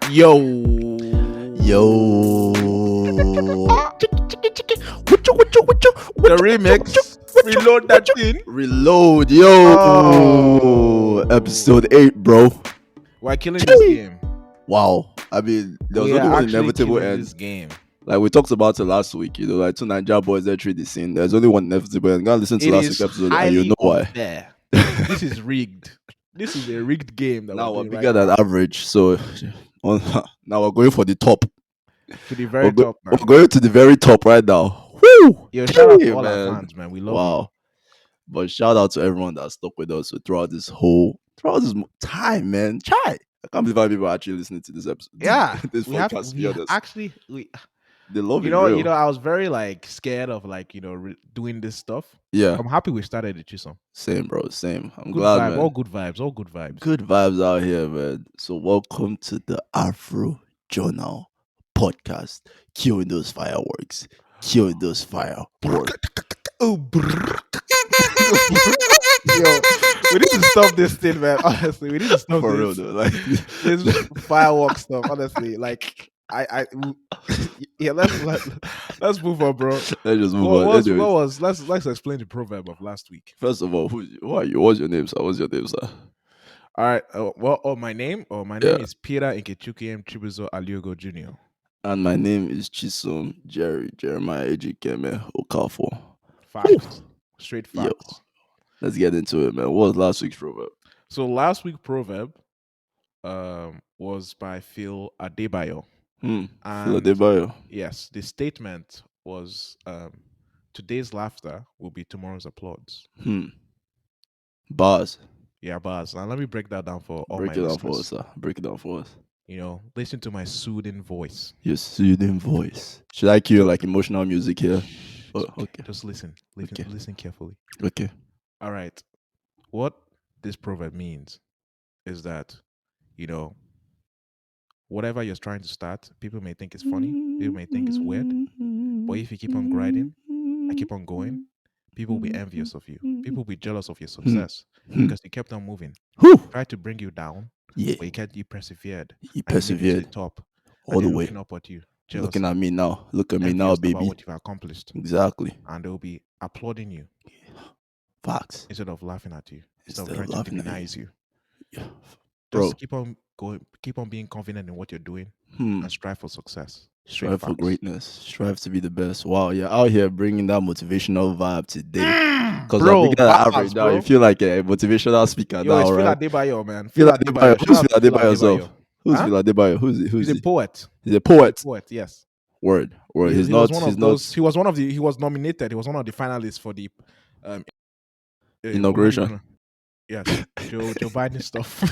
Yo. Yo. The remix. Reload that thing. Reload, yo. Oh. Episode 8, bro. We're killing this game. Wow. I mean, there was We only are one actually inevitable killing end. this game. Like we talked about it last week, like two Nigeria boys that treat the scene. There's only one inevitable end. Go and listen to It last is week's episode and highly you know why. unfair. This is rigged. This is a rigged game that Now we're we're doing bigger right than average. So now we're going for the top. now. To the very top, We're man. going to the very top right now. Woo! Yo, shout out to all man. our fans, man. We love Wow. But shout out to everyone that stuck with us throughout this time, man. Chai. I can't believe how people are actually listening to this episode. you. Yeah. This podcast, to be honest. They love it real. I was very scared of doing this stuff. Yeah. I'm happy we started it, Chisom. Same, bro. Same. I'm Good glad, vibe, man. all good vibes, all good vibes. Good vibes out here, man. So welcome to the Afro Journal podcast. Killing those fireworks. Killing those fireworks. Oh, yo, we need to stop this thing, man. Honestly, we need to stop For real this. though. Like This firework stuff. Honestly, yeah. Let's move on, bro. Let's just move on. Anyways. Let's explain the proverb of last week. First of all, who are you? What's your name, sir? What's your name, sir? All right. My name Yeah. is Peter Nkechukwuem Chibuzo Aliogo Jr. And my name is Chisom Jeremiah Ejikeme Okafor. Facts. Straight Yo. facts. Let's get into it, man. What was last week's proverb? So last week's proverb was by Phil Adebayo. Phil And Adebayo. yes, the statement was today's laughter will be tomorrow's applause. Bars. Yeah, bars. Now let me break that down for all Break my it down listeners. for us, sir. Break it down for us. Listen to my soothing voice. Your soothing voice. Should I cue like emotional music here? Oh, okay. Just listen. Okay. Listen carefully. Okay. All right. What this proverb means is that, whatever you're trying to start, people may think it's funny, people may think it's weird, but if you keep on grinding and keep on going, people will be envious of you. People will be jealous of your success because you kept on moving. Tried to bring you down, Yeah. but you persevered. You And you made it to persevered the top. all And the they're way. looking up at you. Jealous, Looking at me now. Look at me now, envious about baby. what you've accomplished. Exactly. And they'll be applauding you Facts. instead of laughing at you. Instead of Instead of trying to laughing at you. demonize you. Yeah. Bro. Just keep on going, keep on being confident in what you're doing and strive for success. Straight Strive for facts. greatness. Strive to be the best. Wow, you're out here bringing that motivational vibe today. Because Bro, I'm bigger than bars, average now. bro. You feel like a motivational speaker Yo, now, it's Phil right? Adebayo, man. Phil Adebayo. Who's Shout Phil out to Adebayo yourself? Who's Huh? Phil Adebayo? Who's He's he? a poet. He's a poet. Poet, yes. Word. He's He not. was one He's of not. those. He was nominated. He was one of the finalists for the Inauguration. Yes, Joe Biden stuff.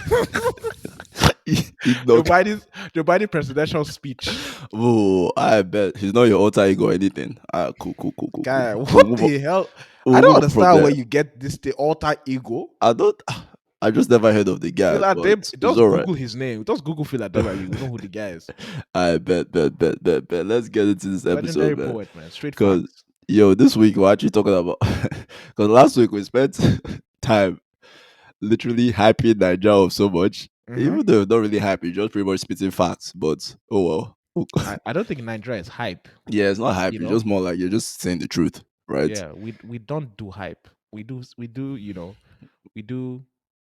No. Joe Biden presidential speech. Oh, I bet he's not your alter ego or anything. Cool. Guy, We'll what move the on. hell? We'll I move don't on from understand there. where you get the alter ego. I just never heard of the guy. Phil But Adeb, it's just all right. Google his name. Just Google Phil Adebayo. You know who the guy is. I bet. Let's get into this Legendary episode, man. poet, man. Straight Because facts. this week we're actually talking about because last week we spent time literally hyping Nigeria up so much. Even though not really happy, just pretty much spitting facts. But oh well. I don't think Nigeria is hype. Yeah, it's not hype. You It's know? just more like you're just saying the truth, right? Yeah, we don't do hype. We do.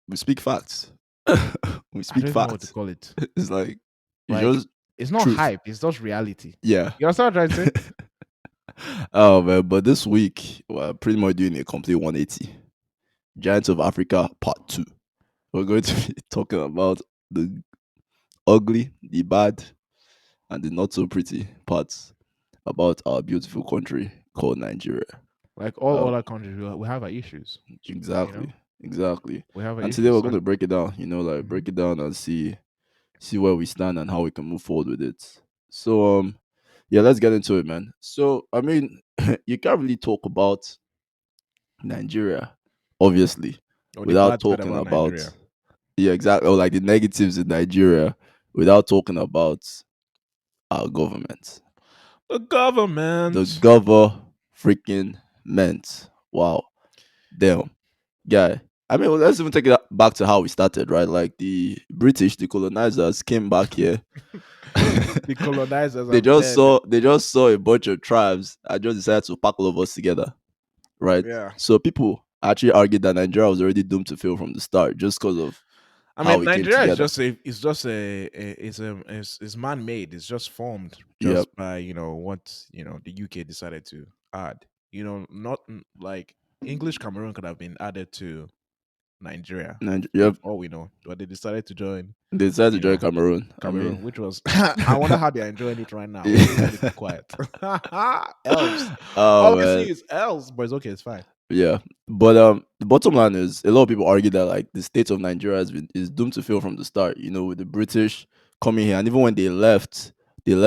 We speak facts. We I speak don't even know what to facts. call it. It's like you Like, just It's not truth. hype. It's just reality. yeah. You understand what I'm trying to say? Oh man, but this week we're pretty much doing a complete 180. Giants of Africa Part 2. We're going to be talking about the ugly, the bad, and the not so pretty parts about our beautiful country called Nigeria. Like all other countries, we have our issues. Exactly. We have our And issues. today we're going to break it down, Mhm. break it down and see where we stand and how we can move forward with it. So yeah, let's get into it, man. So I mean, you can't really talk about Nigeria, obviously, Or the without bad side talking about about Nigeria. exactly, or like the negatives in Nigeria, without talking about our government, The government. the freaking meant. Wow, damn, guy. I mean, well, let's even take it back to how we started, right? Like the British, the colonizers came back here. The colonizers are dead. They just saw a bunch of tribes and just decided to pack all of us together, right? Yeah. So people actually argued that Nigeria was already doomed to fail from the start just because of I how mean, we came Nigeria is together. just it's man made. It's just formed Yep. just by what the UK decided to add. Not like English Cameroon could have been added to Nigeria, Yep. all we know, but they decided to join They decided to you join know Cameroon. I mean, Cameroon, which was I wonder how they're enjoying it right now. Maybe when they keep quiet. Elves, all oh I see man, is elves, but it's okay. It's fine. yeah. But the bottom line is a lot of people argue that like the state of Nigeria is doomed to fail from the start. You know, with the British coming here, and even when they left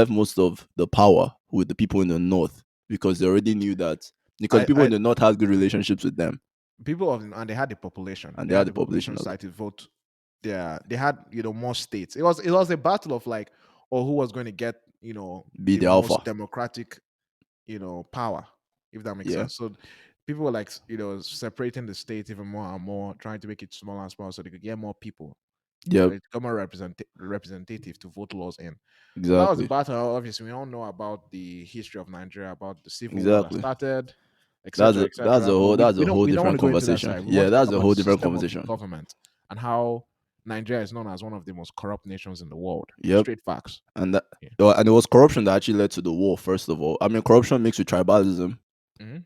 most of the power with the people in the north because they already knew that because I people in I the north had good relationships with them people of and they had the population. and They they had had the the population population as side to vote. Yeah, they had more states. It was a battle of like, or who was going to get be the the alpha. most democratic power, if that makes Yeah, sense. So people were like separating the state even more and more, trying to make it smaller and smaller so they could get more people yep, to become more representative to vote laws in. So that was the exactly, battle. Obviously, we all know about the history of Nigeria, about the civil war that exactly. started, etc., That's a etc. But whole we, that's we a don't whole we don't want different to go into that conversation. side. We want Yeah, to talk that's a about the whole different system of conversation. government and how Nigeria is known as one of the most corrupt nations in the world. Yep. Straight facts. And that Yeah. and it was corruption that actually led to the war. First of all, I mean, corruption mixed with tribalism Hmm.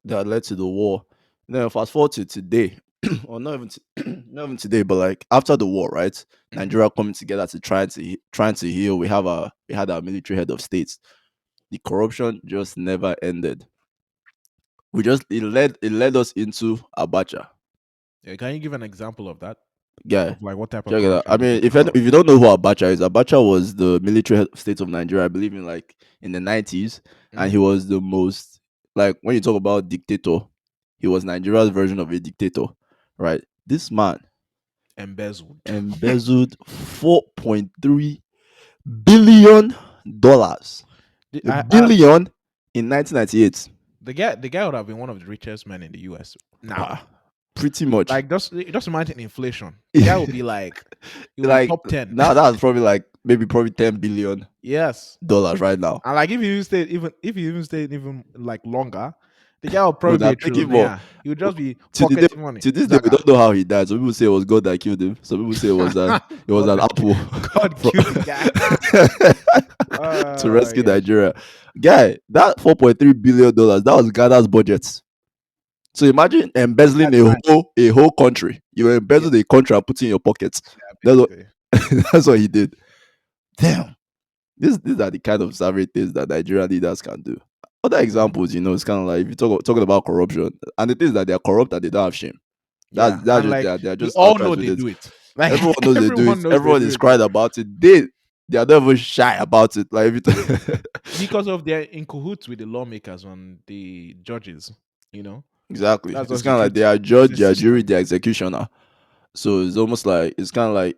that led to the war. Then fast forward to today, or not even today, but like after the war, right? Hmm. Nigeria coming together to trying to heal. We had our military head of states. The corruption just never ended. It led us into Abacha. Yeah, can you give an example of that? Yeah, Of like what type of check it out. I corruption did you mean, talk about? if you don't know who Abacha is, Abacha was the military head of state of Nigeria, I believe in like in the 90s, and Hmm. he was the most like when you talk about dictator, he was Nigeria's version of a dictator, right? This man Embezzled. embezzled $4.3 billion, The- a I billion in 1998. the guy would have been one of the richest men in the US now. Ah, pretty much. Like just imagine inflation. The guy will be like he will be Like top 10. now, that's probably like maybe probably Yes. $10 billion right now. And like if you even stayed even like longer, the guy will No, probably be now a thinking more trillionaire. He would just be to the day pocketing money. to this day we Zaga. don't know how he died. Some people say it was God that killed him. Some people say it was God, an apple God from killed the guy. to rescue Yeah. Nigeria. Guy, that $4.3 billion, that was Ghana's budget. So imagine embezzling That's mad. a whole country. You Yeah, embezzled a country and put it in your pockets. yeah, That's what basically. that's what he did. Damn. These are the kind of savage things that Nigerian leaders can do. Other examples, it's kind of like if you talking about corruption, and the things that they are corrupt and they don't have shame. Yeah. That's And just like they are we just all know outright they villains. do it. Like Everyone knows they do it. everyone knows they Everyone do is it though. crying about it. They are not even shy about it. Like if Because of their in cahoots with the lawmakers and the judges, you know. exactly, That's it's just the kind of like they truth. are It's judge, a they are jury, system. they are executioner. So it's almost like it's kind of like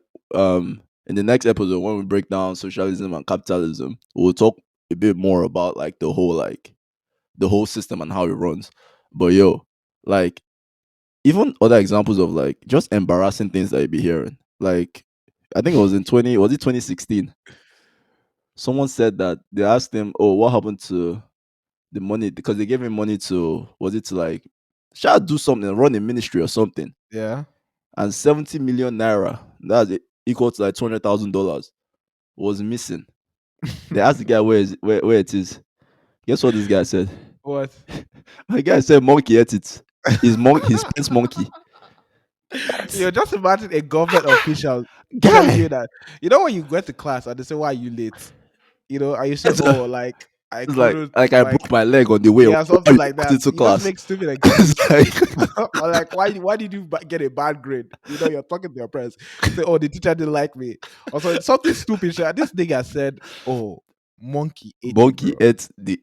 in the next episode when we break down socialism and capitalism, we'll talk a bit more about like the whole system and how it runs. But yo, like even other examples of like just embarrassing things that you be hearing. Like I think it was in 2016. Someone said that they asked him, "Oh, what happened to the money?" Because they gave him money to was it to like shall do something, run a ministry or something, Yeah. and 70 million naira, that's equal to like $200,000, was missing. They asked the guy where it is. Guess what this guy said? What? The guy said monkey ate it. His pence monkey. What? Just imagine a government official telling you Guy. that. When you go to class and they say, "Why are you late?" And you say, It's, "Oh, like I it's couldn't like I like." broke my leg on the way. Why Yeah, are something you like late that. to You just class? make stupid It's excuses. like Or like, why did you get a bad grade? You're talking to your parents. Say, oh, the teacher didn't like me. Also, it's something stupid. This nigga said, oh, monkey ate it, monkey bro. ate the.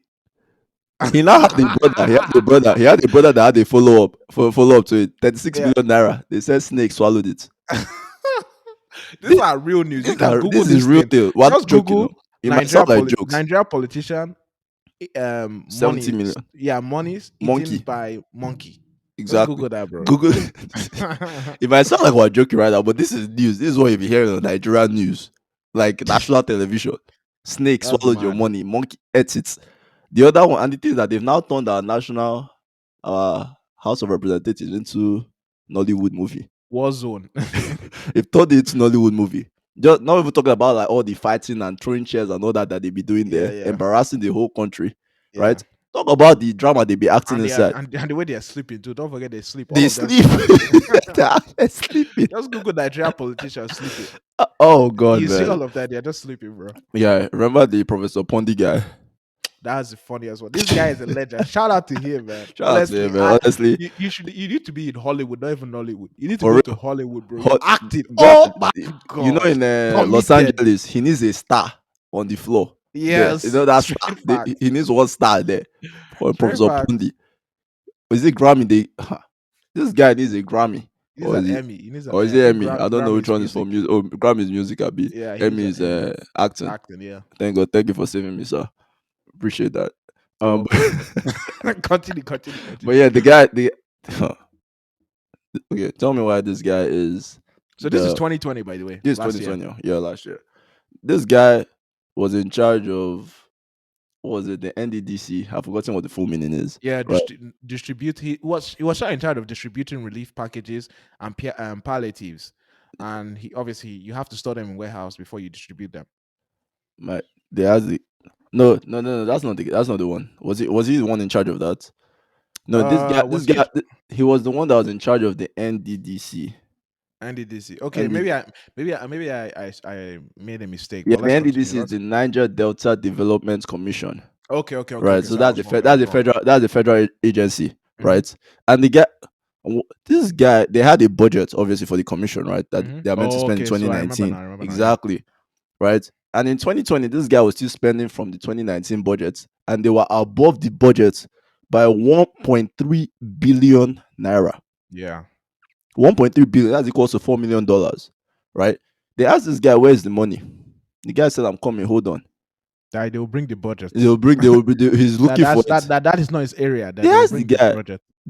He now had a brother. He had a brother. He had a brother that had a follow up to it. 36 Yeah. million naira. They said snake swallowed it. These are real news. You can Google This is this real thing. deal. We're not Just joking. Google No. It might sound like jokes. Nigeria politician 70 money. million. Yeah, monies eaten Monkey. by monkey. Just Exactly. Google that, bro. Google. It might sound like we're joking right now, but this is news. This is what you'll be hearing on Nigerian news, like national television. Snake That's swallowed your mad. money. Monkey ate it. The other one, and the thing is that they've now turned our national uh, House of Representatives into Nollywood movie. Warzone. They've turned it into Nollywood movie. Just not even talking about like all the fighting and throwing chairs and all that they be doing Yeah, there, yeah, embarrassing the whole country, yeah. right? Talk about the drama they be acting And they are, inside. and the way they are sleeping too. Don't forget they sleep. All They of them sleep. sleep. They're sleeping. Just Google Nigeria politicians sleeping. Oh god, You see man. all of that, they're just sleeping, bro. Yeah, remember the Professor Pondy guy? That's the funniest one. This guy is a legend. Shout out to him, man. Shout out to Honestly, him, man. Honestly, you need to be in Hollywood, not even Nollywood. You need to for go to real, Hollywood, bro. You're hot acting. God. Oh my You know, god. in Los Committed. Angeles, he needs a star on the floor. There, you Yes. know that star. Straight facts. He needs one star there for Straight Professor facts. Pondy. Is it Grammy? This guy needs a Grammy, He needs or an is it? Emmy. He needs an Or is I it think Emmy? I don't know which Grammy's one is for music. music. Oh, Grammy is music, Abi. Yeah, he needs Emmy an is Emmy. acting. Acting, yeah. Thank God. Thank you for saving me, sir. Appreciate that. You're Um, welcome, bro. Continue, but continue. yeah, the guy, okay, tell me why this guy is So this is the 2020, by the way. this Last year. 2020, yeah, last year. This guy was in charge of, what was it, the NDDC? I've forgotten what the full meaning is. Yeah, Right. distribute. He was in charge of distributing relief packages and palliatives, and he obviously you have to store them in warehouse before you distribute them. My they has the no, that's not the one. Was he the one in charge of that? No, this Was he guy he was the one that was in charge of the NDDC. NDDC? Okay, ND, maybe I made a mistake, yeah, but the let's continue. NDDC is the Niger Delta Development Commission. Okay. Right. So So I was wrong. I that's was the wrong. federal agency, Mm-hmm. right? And this guy, they had a budget obviously for the commission, right? That Mm-hmm. they are meant to Oh, spend in okay. So I remember now. 2019. I remember now. Yeah. Exactly. Right. And in 2020, this guy was still spending from the 2019 budget, and they were above the budget by 1.3 billion naira. Yeah. 1.3 billion, that's equals to $4 million. Right? They asked this guy, where's the money? The guy said, I'm coming, hold on. That they will bring the budget. He's looking for it. That is not his area. That They they will asked the bring the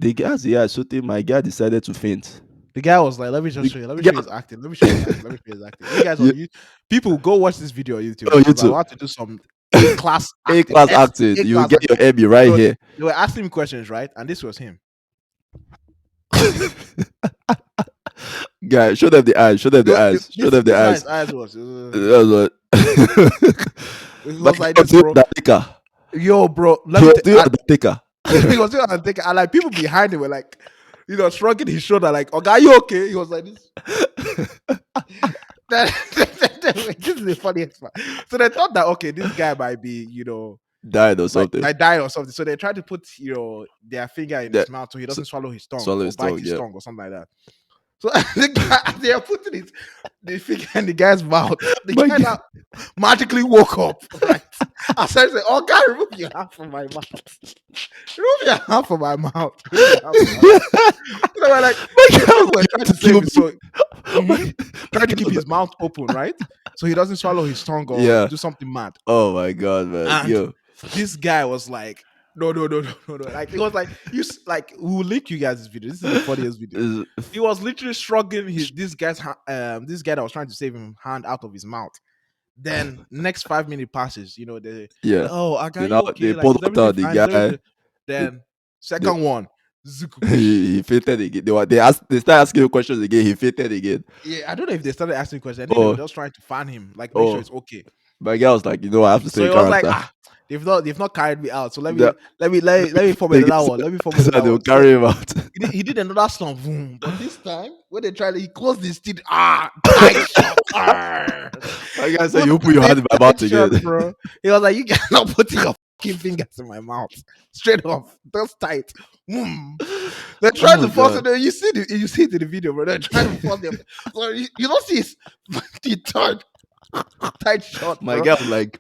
guy, budget. so my guy decided to faint. The guy was like, "Let me just The show you. Let me guy, show you his acting. Let me show you his acting. Let me show you his acting." You guys on you, you people go watch this video on YouTube oh, you because I too. want to do some A class A acting. class acting. A You class get your acting. Emmy right So here. they were asking him questions, right? And this was him. Guy, show them the eyes. Show them the eyes. Show them the This eyes. guy's eyes was. That's what. It Like was like he was this, doing bro. Undertaker. Yo, bro. He was doing Undertaker. He was doing and thinking, and like people behind him were like, shrugging his shoulder, like, "Okay, are you okay?" He was like this. This is the funniest part. So they thought that okay, this guy might be, Died or like something. I died or something. So they tried to put their finger in Yeah. his mouth so he doesn't swallow his tongue Swallow or his bite tongue, his yeah. tongue or something like that. So the guy, they are putting the finger in the guy's mouth. The My guy God. now magically woke up. Right? I said, "Oh God, remove your hand from my mouth. Remove your hand from my mouth. Remove your hand from my mouth." So they were like, My so God, people were you trying have to to save kill him. me. So My- trying to keep his mouth open, right? So he doesn't swallow his tongue or Yeah. do something mad. Oh my God, man. And Yo. this guy was like, no. Like it was like like we will link you guys this video. This is the funniest video. He was literally shrugging this this guy that was trying to save him hand out of his mouth. Then next 5 minutes passes, Yeah. oh, I got They you now okay? they Like pulled is out everything the fine? Is guy. everything? Then They, second one, zook. he fainted again. They started asking him questions again. He fainted again. Yeah, I don't know if they started asking questions. I think they were Oh, just trying to fan him, like make sure oh. it's okay. My guy was like, I have to So stay in it was like, character. they've not carried me out. So let The, me let me form they another one. Let me form so another they'll one. So carry him out. he did another slump, boom. But this time, when they tried, he closed his teeth. Tight shot. My guy said, Put you put your hand in my tight mouth shot, again. bro. He was like, you cannot put your fucking fingers in my mouth. Straight off. That's tight. Boom. They're trying Oh to force it. God. You see it in the video, bro. They're trying to force them. So you don't see his tight shot, My bro. guy was like,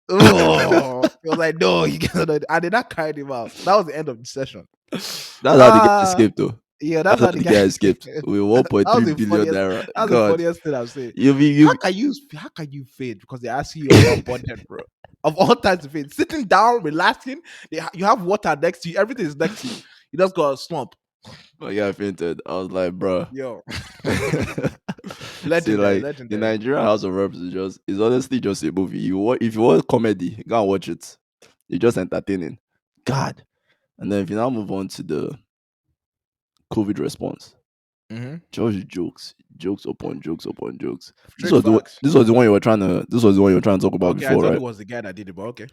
Oh, he was like, no, you cannot. And then that carried him out. That was the end of the session. that's how the guy Ah, escaped though. yeah, that's That's how how the the guy guy escaped with that was 1.3 the billion funniest. naira. That's the God. funniest thing I've seen. You How can you fade? Because they're asking you about budget, bro. Of all times to fade, sitting down, relaxing. You have water next to you. Everything is next to you. You just got a slump. My guy fainted. I was like, bro. Yo, See, legendary, like the legendary. Nigerian House of Reps is just is honestly just a movie. If you want comedy, go and watch it. It's just entertaining. God. And then if you now move on to the COVID response, Mm-hmm. just jokes, jokes upon jokes upon jokes. Straight facts. This was the one you were trying to this was the one you were trying to talk about Okay, I before, thought it right? was the guy that did it, but okay.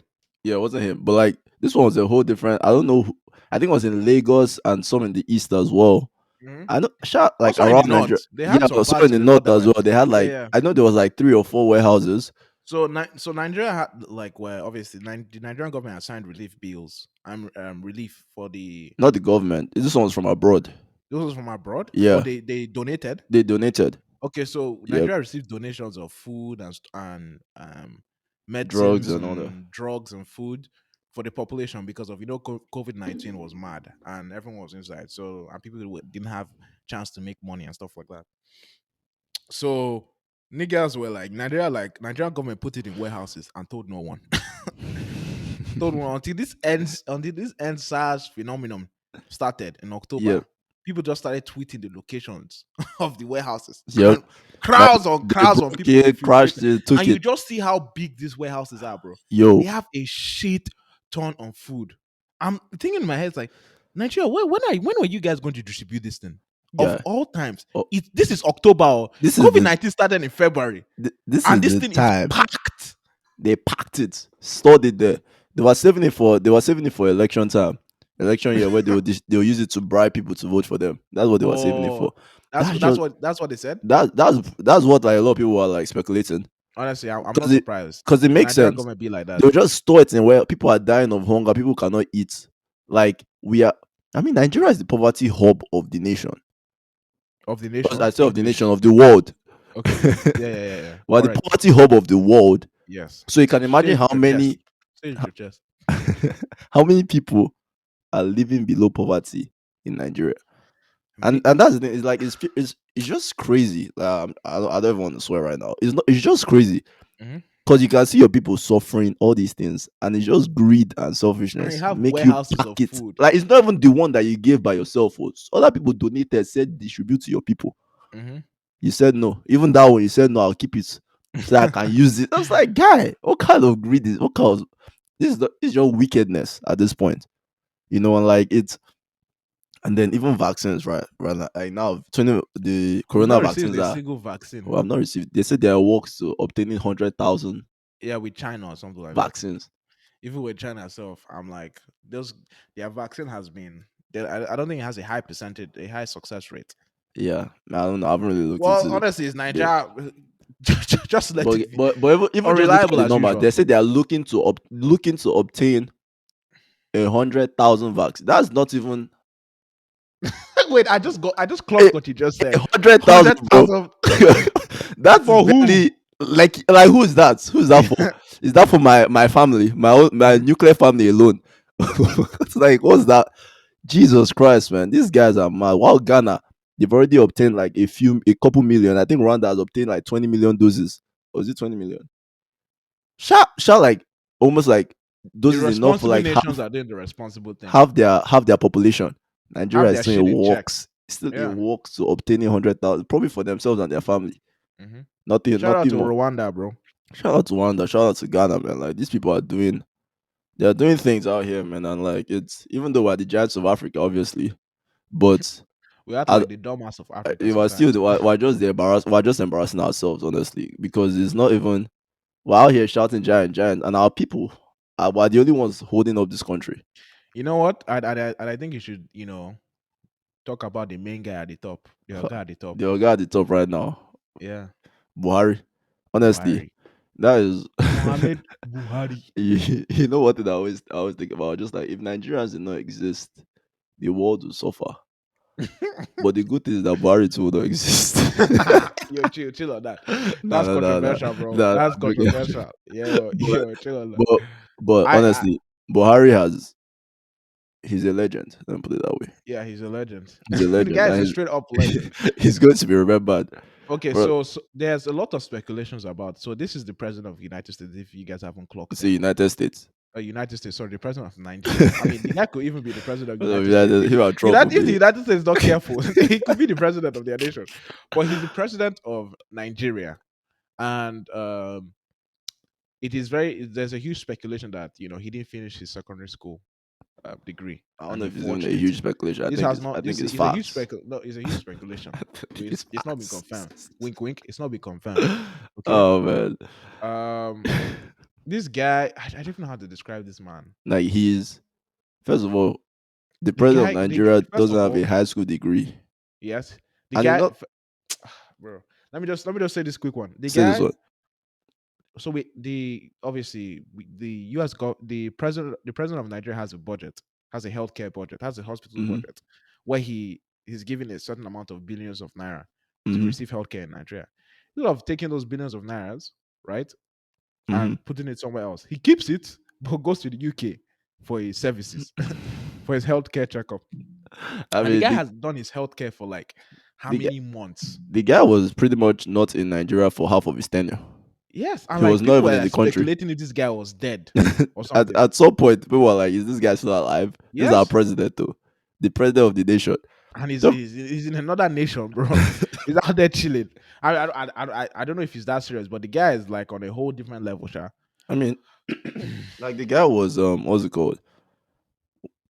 Yeah, it wasn't him. But like this one was a whole different. I don't know. I think it was in Lagos and some in the east as well. Hmm. I know, shot like Also in the around north, Nigeria. they Yeah, had some but some in parts the in the north north that as were, well. They had yeah, like yeah. I know there was like 3 or 4 warehouses. So, so Nigeria had like where obviously the Nigerian government had signed relief bills and relief for the Not the government. This one was from abroad. those was from abroad, or Yeah, they donated. they donated. Okay, so Yep, Nigeria received donations of food and drugs medicines and all that. and drugs and food for the population because of COVID-19 was mad and everyone was inside, so and people didn't have chance to make money and stuff like that. So niggas were like Nigerian government put it in warehouses and told no one. Told one until this end SARS phenomenon started in Yep, October. People just started tweeting the locations of the warehouses yep. and Like they crowds on broke people it, crashed infiltrated. it, took And you it. just see how big these warehouses are, bro. They Yo, have a shit ton of food. I'm thinking in my head, it's like, Nigeria, when are you guys going to distribute this thing? Of guy. all times, Oh, this is October. Oh. this is the COVID-19 started in February, this and is this the thing is time packed. they packed it, stored it there. They were saving it for election time, election year where they will use it to bribe people to vote for them. That's what they were saving it Oh, for. That's just that's what they said. that's what like a lot of people were like speculating Honestly, I'm not because it surprised. because it The makes Nigerian sense. government be like that. They'll just store it in where people are dying of hunger, people cannot eat. Like we are. I mean, Nigeria is the poverty hub of the nation. Of the Because I nation, say of the nation English. of the world. Okay. Yeah, yeah, yeah, yeah. We're the Correct. poverty hub of the world. Yes. So you can Say imagine it with how your chest. many Say it with your chest. how many people are living below poverty in Nigeria. And Millions. that's the thing. It's like it's just crazy. I don't even want to swear right now. It's just crazy Hmm. because you can see your people suffering all these things, and it's just greed and And you selfishness have make you warehouses pack of it. food. Like it's not even the one that you gave by yourself. Oh. Other people donated, said distribute to your people. Hmm. You said no. Even that one, you said no. I'll keep it so I can use it. I was like, guy, what kind of greed is? What kind of this is your wickedness at this point? You know, and like it's and then even vaccines, right? Right like now, 20 the We've corona not received vaccines a are. single vaccine. Well, I've not received. They said there are works to obtaining 100,000 Yeah, with China or something like that. vaccines. Even with China itself, I'm like, those their vaccine has been. I don't think it has a high percentage, a high success rate. Yeah, I don't know. I haven't really looked Well, into honestly, it's the. Nigeria. Just let it be But even just looking at unreliable the as numbers, usual. they said they are looking to obtain 100,000 vaccines. That's not even Wait, I just a, clocked what you just a said. 100,000, Hundred bro. thousand That's for who? barely like who's that? Who's that for? Is that for my family, my Mhm. nuclear family alone? It's like what's that? Jesus Christ, man! These guys are mad. While Ghana, they've already obtained like a couple million. I think Rwanda has obtained like 20 million doses. Or is it 20 million? Shall like almost like The doses enough for responsible like nations are doing the responsible thing. half their population. Nigeria Have is their still shit in in check. works, still in Yeah. works to obtaining 100,000, probably for themselves and their family. Hmm. Nothing, Shout out nothing to more. Rwanda, bro. Shout out to Rwanda, shout out to Ghana, man. Like these people are they're doing things out here, man. And like it's even though we're the giants of Africa, obviously, but We act I, like the dumbass of Africa we are still sometimes. we're just embarrassing ourselves, honestly, because it's not even we're out here shouting giant, giant, and our people are the only ones holding up this country. You know what? I think you should, talk about the main guy at the top, the guy at the top. The guy at the top right now, Yeah, Buhari. Honestly, Buhari. that is Mohammed Buhari. you know what thing I always think about? Just like if Nigerians did not exist, the world would suffer. But the good thing is that Buhari too would not exist. Yo, chill on that. No, That's no, no, no, controversial, bro. no, That's no. controversial. Yo, But yo, chill on that. but but I honestly, Buhari he's a legend. Let me put it that way. Yeah, he's a legend. He's a The legend, guy is a and straight up legend. he's going to be remembered. Okay, For so there's a lot of speculations about. So this is the president of the United States. If you guys haven't clocked say him, United States. United States, sorry, the president of Nigeria. I mean, the guy could even be the president of the Well, United States. he are trouble, If the me. United States is not careful, he could be the president of their nation. But he's the president of Nigeria, and it is very. There's a huge speculation that he didn't finish his secondary school degree, I don't and know he if it's even a forged it. huge speculation. This has I not. think This it's is a huge facts. No, it's a huge speculation. I think it's It's not been facts. confirmed. Wink, wink. It's not been confirmed. Okay. Oh man. Um, this guy, I don't even know how to describe this man. Like he's first of all, the The president of guy, Nigeria first doesn't of have a all, high school degree. yes, the And you guy, not bro. Let me just say this quick one. The say this guy. one. So the president of Nigeria has a budget, has a healthcare budget, has a hospital Mm-hmm. budget, where he's given a certain amount of billions of naira to Mm-hmm. receive healthcare in Nigeria. Instead of taking those billions of nairas, right, Mm-hmm. and putting it somewhere else, he keeps it but goes to the UK for his services, for his healthcare checkup. I And the mean guy has done his healthcare for like how the guy many months? the guy was pretty much not in Nigeria for half of his tenure. Yes, and He was like not people even were in like the country. speculating if this guy was dead or at something. at some point, people were like, "Is this guy still alive? This is our Yes, president, though, the president of the nation." and he's, So, he's he's in another nation, bro. He's out there chilling. I don't know if he's that serious, but the guy is like on a whole different level, sha. I mean, like the guy was what's it called?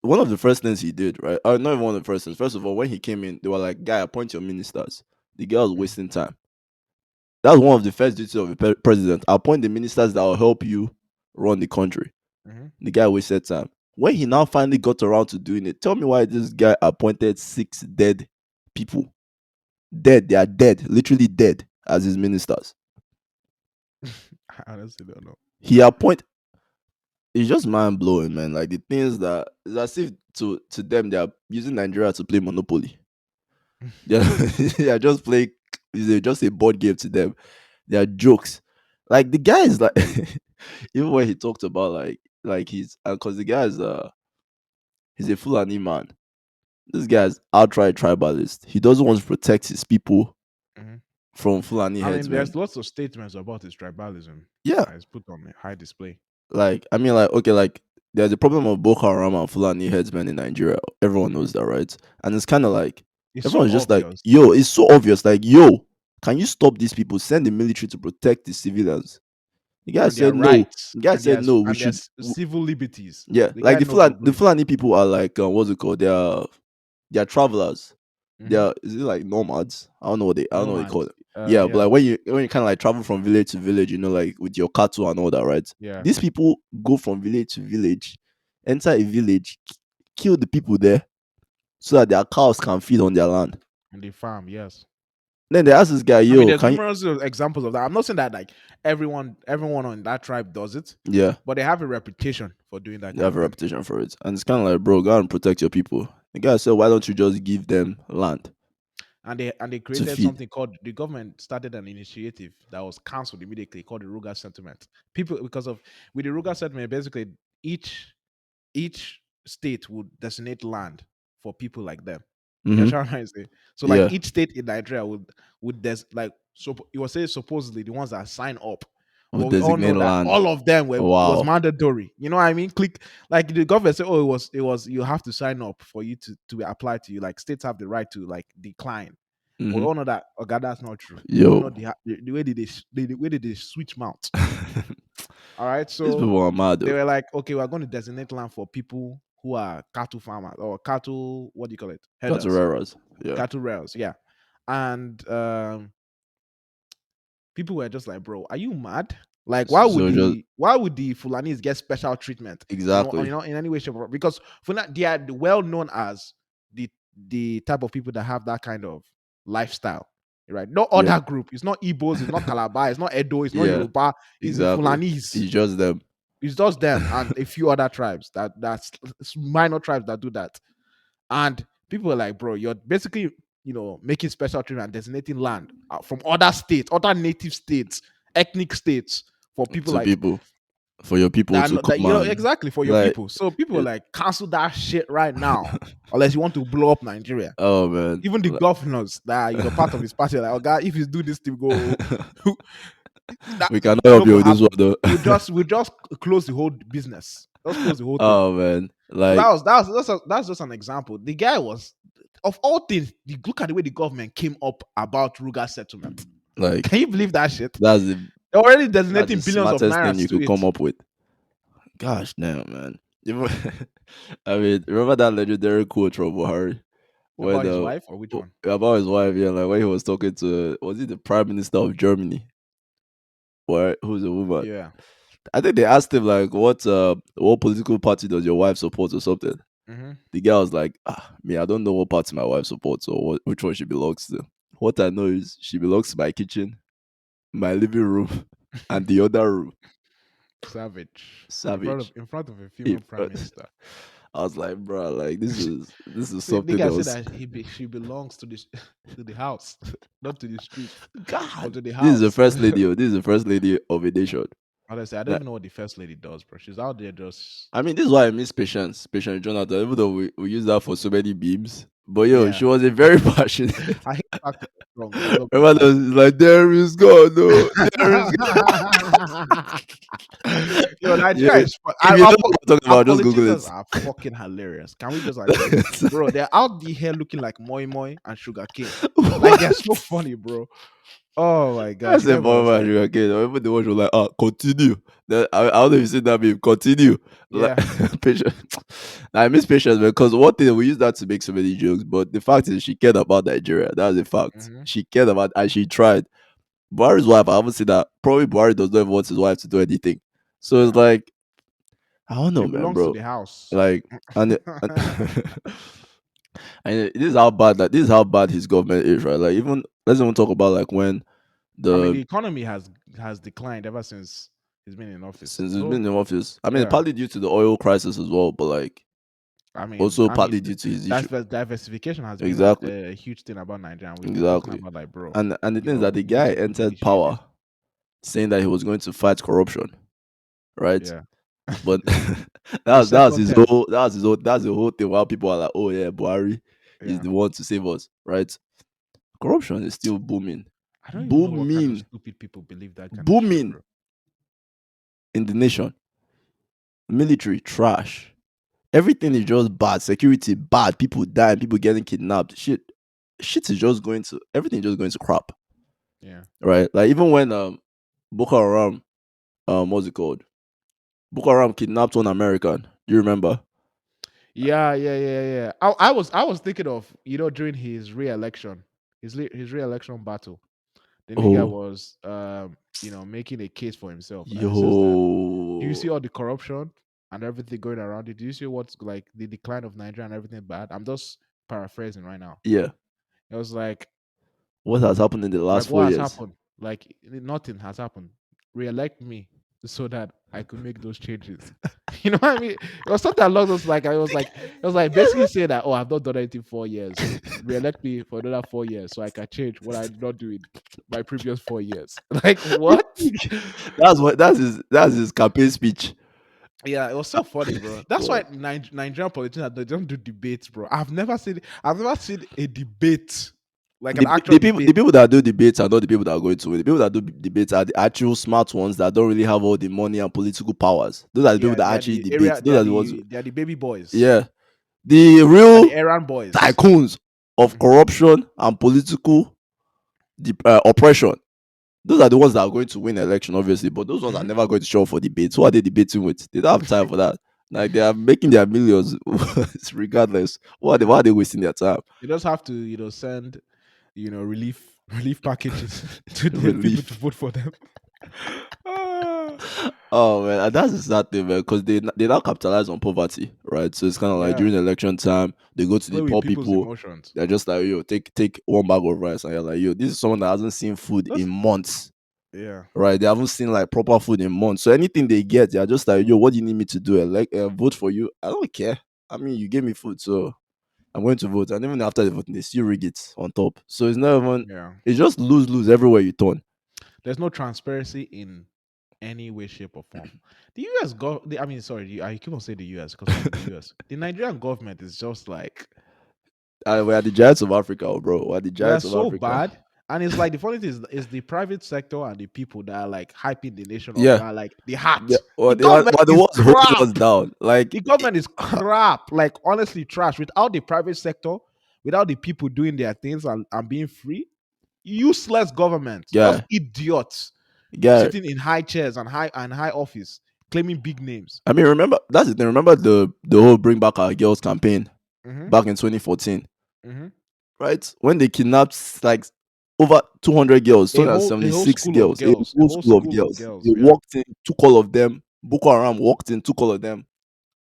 One of the first things he did, right? Not even one of the first things. First of all, when he came in, they were like, "Guy, appoint your ministers." The guy was Mhm, wasting time. That was one of the first duties of a president. Appoint the ministers that will help you run the country. mhm. The guy wasted time. When he now finally got around to doing it, tell me why this guy appointed 6 dead people. Dead, they are dead, literally dead as his ministers. I honestly don't know. He appoint it's just mind blowing, man. Like the things that it's as if to them they are using Nigeria to play Monopoly. They're, they're just playing it's just a board game to them. They are jokes. Like the guy is like even when he talked about like he's because the guy is he's a Fulani man. This guy's outright tribalist. He doesn't want to protect his people Mhm. from Fulani I mean, there's headsmen. lots of statements about his tribalism Yeah, that is put on a high display. like I mean, like okay, like there's a problem of Boko Haram and Fulani headsmen in Nigeria. Everyone knows that, right? And it's kind of like It's so everyone's just like, obvious. yo, it's so obvious. Like, yo, can you stop these people? Send the military to protect the civilians. The guy And their said no. rights The guy said no. We and should. civil liberties. Yeah, The like guy knows what The going. Fulani people are like what's it called? They are travelers. They Mhm. are is it like nomads? I don't know what they call Nomads. it. Yeah, but Yeah, like when you kind of like travel from village to village, like with your cattle and all that, right? yeah. These people go from village to village, enter a village, kill the people there, so that their cows can feed on their land. On the farm, yes. Then they ask this guy, I mean, "Yo, there's can you?" numerous examples of that. I'm not saying that like everyone on that tribe does it, Yeah, but they have a reputation for doing that they kind have of a thing. reputation for it, and it's kind of like, bro, go out and protect your people. The guy said, "Why don't you just give them land And they to created feed?" something called the government started an initiative that was cancelled immediately called the Ruga Settlement. People because of with the Ruga Settlement, basically each state would designate land for people like them. You Mm-hmm. understand what I'm saying? So like Yeah, each state in Nigeria like so it was saying supposedly the ones that sign up, with but we all know designated that land. all of them was Wow. mandatory. You know what I mean? Click like the government said, oh, it was you have to sign up for you to apply to you. Like states have the right to like decline. But we Mm-hmm. all know that okay, that's not true. We all Yo, know the way the way they switch mouth. All right, these so people are mad they though. were like, okay, we're going to designate land for people who are cattle farmers or cattle, what do you call it? Headers, Catoreras. Yeah. cattle rails, yeah. And people were just like, bro, are you mad? Like, So just why would the Fulanis get special treatment? exactly. In any way, shape, or form? Because they are well known as the type of people that have that kind of lifestyle, right? No Yeah. other group. It's not Igbos, it's not Calabar, it's not Edo, it's not Yeah. Yoruba, it's the Exactly. Fulanis. It's just them. It's just them and a few other tribes that's minor tribes that do that. And people are like, bro, you're basically, making special treatment and designating land from other states, other native states, ethnic states for people To like people. For your people that, to that come and exactly for your like people. So people are it, like, cancel that shit right now, unless you want to blow up Nigeria. oh man. Even the governors that are, part of his party are like, oh God, if you do this to go, That We cannot no help you go with this one happen. though. We just close the whole business. Just close the whole thing. Oh man, So like that's just an example. The guy was, of all things, look at the way the government came up about Ruga settlement. like Can you believe that shit? that's the They're already that's designating the billions of smartest thing nairas you to could come it. up with. Gosh damn, man. Even, I mean, remember that legendary quote from Buhari when About his wife or which one? about his wife? Yeah, like when he was talking to, was it the Prime Minister of Germany? Or who's a woman? Yeah. I think they asked him like, what political party does your wife support or something? Mm-hmm. The guy was like, me, I don't know what party my wife supports or which one she belongs to. What I know is she belongs to my kitchen, my living room, and the other room. Savage. Savage. In front of a female If, prime minister. I was like, bro, like this is See, the something guy said else. that she belongs to this to the house, not to the street, but God, to the this is the house. first lady. This is the first lady of a nation. Honestly, I don't Like, even know what the first lady does, bro. She's out there just I mean, this is why I miss patience, patience Jonathan. Even though we use that for so many beams, but yo, yeah. she was a very passionate. I hate the fact that it's wrong. I'm not gonna Remember, lie. those, like there is God, no, there is God. Yo, Yeah, Nigeria is if you don't know what I'm talking our about, just Google politicians it. are fucking hilarious. Can we just agree, bro? They're out the here looking like moi moi and sugar cane. Like they're so What? funny, bro. Oh my I gosh, you said, never Mama, understand. you again. Even the ones were like, continue. Then, I don't know if you see that meme, continue. Like, Yeah. patience. I miss patience because one thing we use that to make so many jokes, but the fact is she cared about Nigeria. That's a fact. Hmm. She cared about and she tried. Buhari's wife, I haven't seen that. Probably Buhari does not even want his wife to do anything. So it's Yeah. like, I don't She know, man, belongs to bro. the house. Like, and and this is how bad that this is how bad his government is, right? Like, even let's even talk about like when I mean, the the economy has declined ever since he's been in office. since he's So been in office. I mean, yeah, partly due to the oil crisis as well, but like I mean, also I mean, partly due to his issue. diversification has been Exactly, a huge thing about Nigeria. And we've been talking exactly. about like, bro, And the thing is that the we need guy to make entered these changes. power saying that he was going to fight corruption, right? Yeah, But a that was second his term. whole that's the whole thing. While people are like, oh yeah, Buhari is Yeah, the one to save us, right? Corruption is still booming, I don't even know what kind of booming, stupid people believe that kind of shit, booming bro. in the nation. Military trash. Everything is just bad. Security bad. People dying. People getting kidnapped. Shit is just going to everything is just going to crap. Yeah, Right? Like even when Boko Haram what's it called? Boko Haram kidnapped one American. Do you remember? yeah. I was thinking of during his re-election, his re-election battle. The nigga Oh, was making a case for himself, and he says that, do you yo. see all the corruption and everything going around it? Do you see what's like the decline of Nigeria and everything bad? I'm just paraphrasing right now. Yeah. It was What has happened in the last what 4 has years? happened? Like nothing has happened. Re-elect me so that I could make those changes. You know what I mean? It was something along those like it was like basically saying that, oh, I've not done anything 4 years. Re-elect me for another 4 years so I can change what I did not do in my previous 4 years. Like You what? think that's his campaign speech. Yeah, it was so funny, bro. That's why God. Nigerian politicians they don't do debates, bro. I've never seen a debate, like an The, actual the people debate. the people that do debates are not the people that are going to win. The people that do debates are the actual smart ones that don't really have all the money and political powers. Those are the people Yeah, that they are actually the debate. area. Those are the ones. They are the baby boys. Yeah, the They are the real errand boys. tycoons of Hmm. corruption and political oppression. Those are the ones that are going to win election, obviously. But those ones are Hmm. never going to show up for debates. Who are they debating with? They don't have time for that. Like they are making their millions regardless. Why are they wasting their time? They just have to, send, relief packages to the people to Relief. vote for them. Ah, Oh man, and that's the sad thing, man, because they now capitalize on poverty, right? So it's kind of like yeah, during election time, they go to the play with poor people's people. emotions. They're just like, yo, take one bag of rice, and you're like, yo, this is someone that hasn't seen food in Just months, yeah. right? They haven't seen like proper food in months. So anything they get, they're just like, yo, what do you need me to do? Like, vote for you? I don't care. I mean, you gave me food, so I'm going to vote. And even after the voting, they still rig it on top. So it's not even. Yeah. It's just lose lose everywhere you turn. There's no transparency in any way, shape, or form. The US I mean, sorry, I keep on saying the US because we're in the US. The Nigerian government is just like We're the giants of Africa, oh, bro. We're the we are giants of so Africa. bad. And it's like the funny thing is the private sector and the people that are like hyping the nation up, Yeah. that are like the heart. Yeah. The Well, government the is ones holding us crap. down. Like, The government is crap. Like honestly, trash. Without the private sector, without the people doing their things and being free, useless government, just yeah, idiots yeah. sitting in high chairs and high office, claiming big names. I mean, remember that's the thing. Remember the whole Bring Back Our Girls campaign Mm-hmm. back in 2014, Mm-hmm. right? When they kidnapped like over 200 girls, A whole 276 school of girls, a girls, a whole whole school of school of girls. They girls. Yeah. walked in, took all of them. Boko Haram walked in, took all of them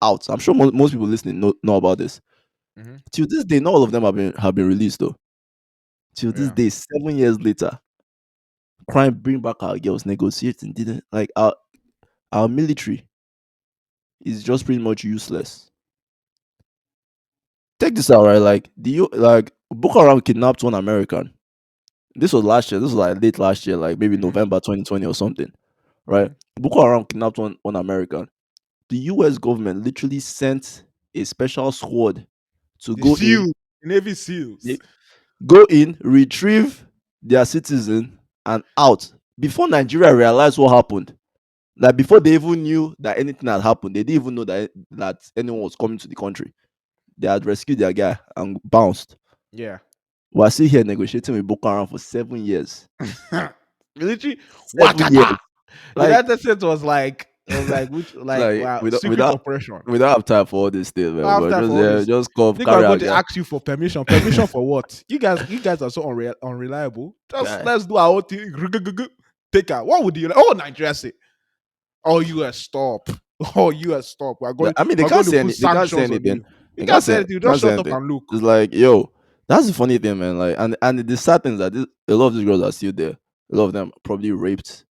out. I'm sure most people listening know about this. Mm-hmm. Till this day, not all of them have been released though. Till this Yeah. day, 7 years later, crime Bring Back Our Girls negotiating didn't like our military is just pretty much useless. Take this out, right? Like Boko Haram kidnapped one American. This was last year. This was like late last year, like maybe Mm-hmm. November 2020 or something, right? Mm-hmm. Boko Haram kidnapped one American. The US government literally sent a special squad to The go in, SEALs, Navy SEALs. they go in, retrieve their citizen and out before Nigeria realized what happened. Like before they even knew that anything had happened, they didn't even know that anyone was coming to the country. They had rescued their guy and bounced. Yeah. We're still here negotiating with Boko Haram for 7 years. Military 7 years. Wakata. Like, United States was like which like like wow, we don't we secret don't operation. we don't have time for all this thing, No man. have But time just for all yeah, this. just come Think we're carry going our to guy. ask you for permission. Permission for what? You guys are so unreliable. Just Guy. let's do our own thing. Take out. What would you like? Oh, Nigeria say. Oh, US stop. Oh, US stop. We're going I mean, we're going to put they can't say sanctions on anything. you. You can't say anything. You They can't just say shut up anything. and look. It's like, yo, that's the funny thing, man. Like, and the sad thing is that a lot of these girls are still there. A lot of them probably raped,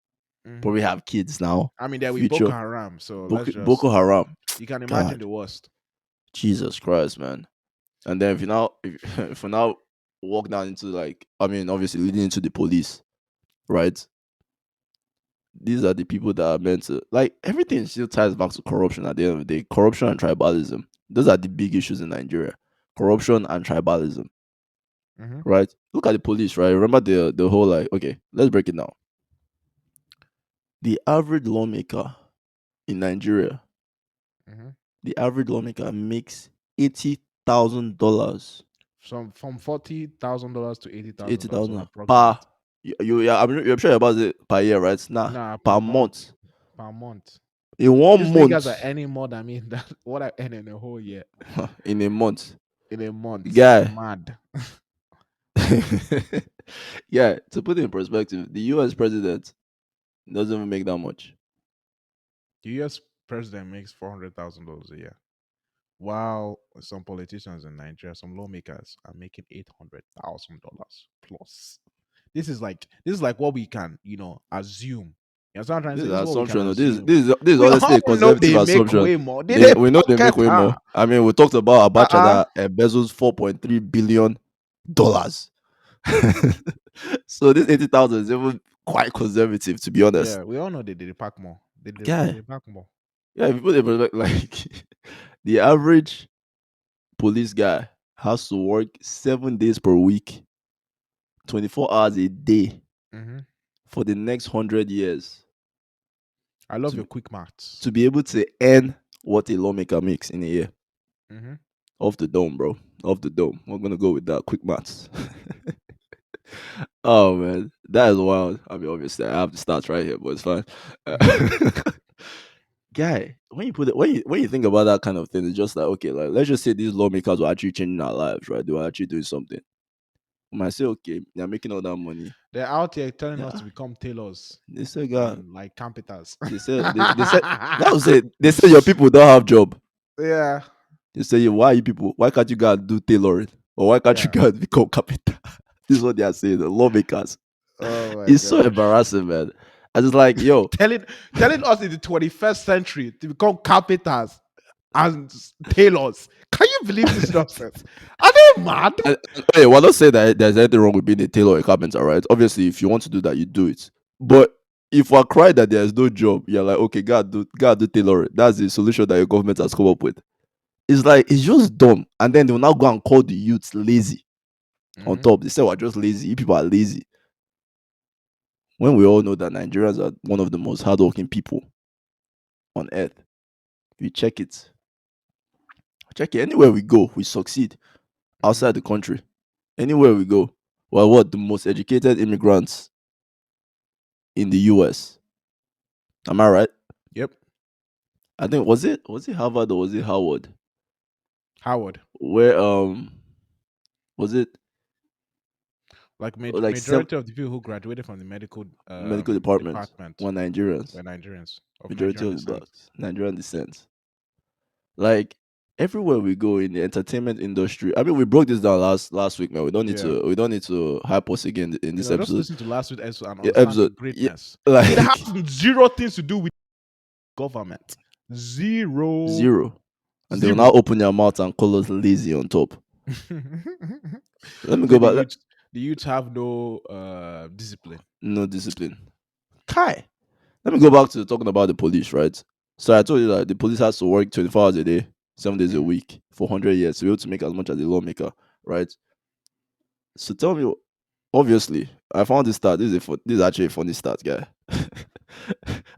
Mhm. probably have kids now. I mean, there we Future Boko Haram, so let's Boko just Haram. you can imagine God, the worst. Jesus Christ, man. And then if we now walk down into like, I mean, obviously leading into the police, right? These are the people that are meant to like everything still ties back to corruption at the end of the day. Corruption and tribalism. Those are the big issues in Nigeria. Corruption and tribalism, Hmm. right? Look at the police, right? Remember the whole like, okay, let's break it down. The average lawmaker in Nigeria, Hmm. the average lawmaker makes $80,000 From $40,000 to eighty to eighty thousand dollars, so thousand per approximate. yeah, I'm sure about it per year, right? Nah, Nah, per per month. month. Per month. In These one niggas are month, earning more than me than what I earn in a whole year. in a month, In a month. guy. Mad. Yeah, to put it in perspective, the US president doesn't even make that much. The US president makes $400,000 a year. While some politicians in Nigeria, some lawmakers are making $800,000 plus. This is like what we can, assume. You know what I'm trying to This say? is This an is what we can assumption. assume. This is We honestly all a know conservative they make assumption. way more. They they We know they make pocket way her. more. I mean, we talked about Abacha Uh-uh. that embezzles $4.3 billion. So this 80,000 is even quite conservative, to be honest. Yeah, we all know they pack more. They Yeah, pack more. yeah. If you put it in perspective, like the average police guy has to work 7 days per week, 24 hours a day Hmm. for the next 100 years I love to your quick maths. to be able to earn what a lawmaker makes in a year. Hmm. Off the dome, bro. Off the dome. We're gonna go with that. Quick maths. Oh man, that is wild. I mean, obviously, I have the stats right here, but it's fine. Hmm. Guy, when you put it, when you think about that kind of thing, it's just like, okay, like let's just say these lawmakers were actually changing our lives, right? They were actually doing something. We might say, okay, they're making all that money. They're out here telling us Yeah, to become tailors they say, God, and like competitors. they said that was it. They said your people don't have job. Yeah, They say, why are you people? Why can't you guys do tailoring? Or why can't you yeah. guys become carpenter? This is what they are saying. The lawmakers. Oh my It's so gosh. embarrassing, man. I just like, yo, Telling us in the 21st century to become carpenters and tailors. Can you believe this nonsense? Are they mad? hey, we're not saying that there's anything wrong with being a tailor or a carpenter, right? Obviously, if you want to do that, you do it. But if we're crying that there's no job, you're like, okay, God do tailoring. That's the solution that your government has come up with. It's like it's just dumb. And then they'll now go and call the youths lazy on Hmm. top. They say we're just lazy. You people are lazy. when we all know that Nigerians are one of the most hardworking people on earth. You check it. Anywhere we go, we succeed. Mm-hmm. Outside the country, anywhere we go, we're what the most educated immigrants in the U.S. Am I right? Yep. I think was it Harvard or was it Howard? Howard. Where was it Like like seven majority of the people who graduated from the medical medical departments department were Nigerians. were Nigerians of Majority Nigerian of the descent. blacks, Nigerian descent. Like everywhere we go in the entertainment industry. I mean, we broke this down last week, man. Yeah. We don't need to hype us again in this Just episode. listen to last week's episode and Yeah, understand the episode, yeah, greatness. It has like zero things to do with government. Zero. zero. And they will now Zero. open their mouth and call us lazy on top. Let me Say go back. the youth have no discipline. No discipline. Kai. Let me go back to talking about the police, right? So I told you that the police has to work 24 hours a day, 7 days a Mm, week for 100 years to be able to make as much as a lawmaker, right? So tell me, obviously, I found this stat. This is actually a funny stat, guy.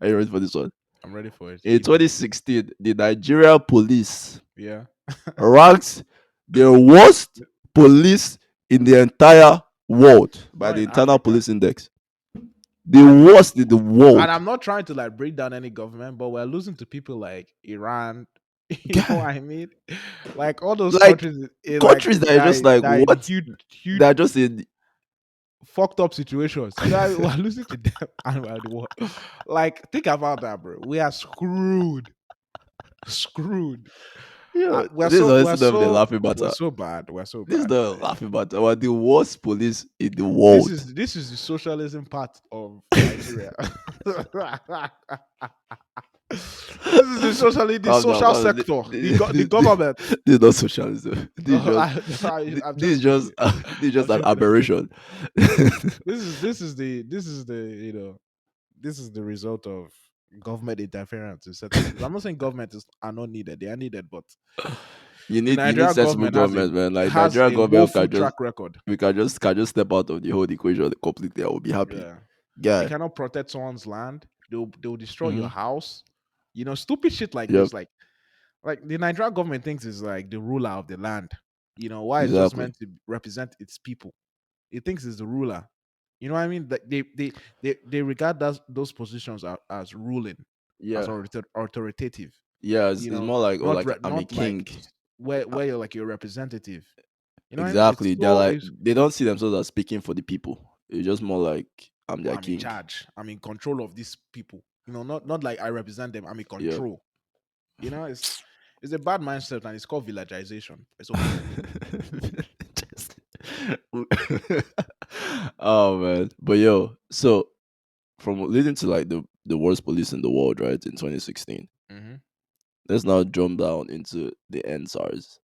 Are you ready for this one? I'm ready for it. In Hit me. 2016, the Nigeria police Yeah. ranked the worst police in the entire world by Not the in Internal Africa. Police Index. The And worst in the and world. I'm not trying to like break down any government, but we're losing to people like Iran. You know what Guy, I mean? Like all those like countries, like countries that are just like, that what? huge, huge They're just in. fucked up situations. You know, we're losing to them and we're the world. Like, think about that, bro. We are screwed. Screwed. This is honestly not even a laughing We're matter. so bad. We're so This is bad, not a man. laughing matter. We're the worst police in the world. This is the socialism part of Nigeria. This is the Calm down, social calm down. sector, the government. This is not socialism. I'm This is just just joking. this is I'm just an joking. aberration. This is the this is the result of government interference in certain things. I'm not saying are not needed; they are needed, but the You need Nigerian sensible government government, man. Like has Nigerian a government woeful can just track record. step out of the whole equation completely. I will be happy. Yeah, they Yeah. cannot protect someone's land. They'll destroy your Hmm. house. Stupid shit like Yep. this. Like the Nigerian government thinks is like the ruler of the land. Why it's just Exactly. meant to represent its people. It thinks it's the ruler. You know what I mean? Like they regard those positions as ruling, as Yeah. authoritative. Yeah. You It's know, more like, oh, like I'm a not like king. Uh, where you're like your representative. You know what I mean? Exactly. They're like they don't see themselves as speaking for the people. It's just more like I'm their I'm in king. charge. I'm in control of these people. Not like I represent them. I'm in Yeah. control. It's a bad mindset and it's called villagization. It's okay. Just- oh man. But yo, so from leading to like the worst police in the world, right, in 2016. Hmm. Let's now jump down into the NSARS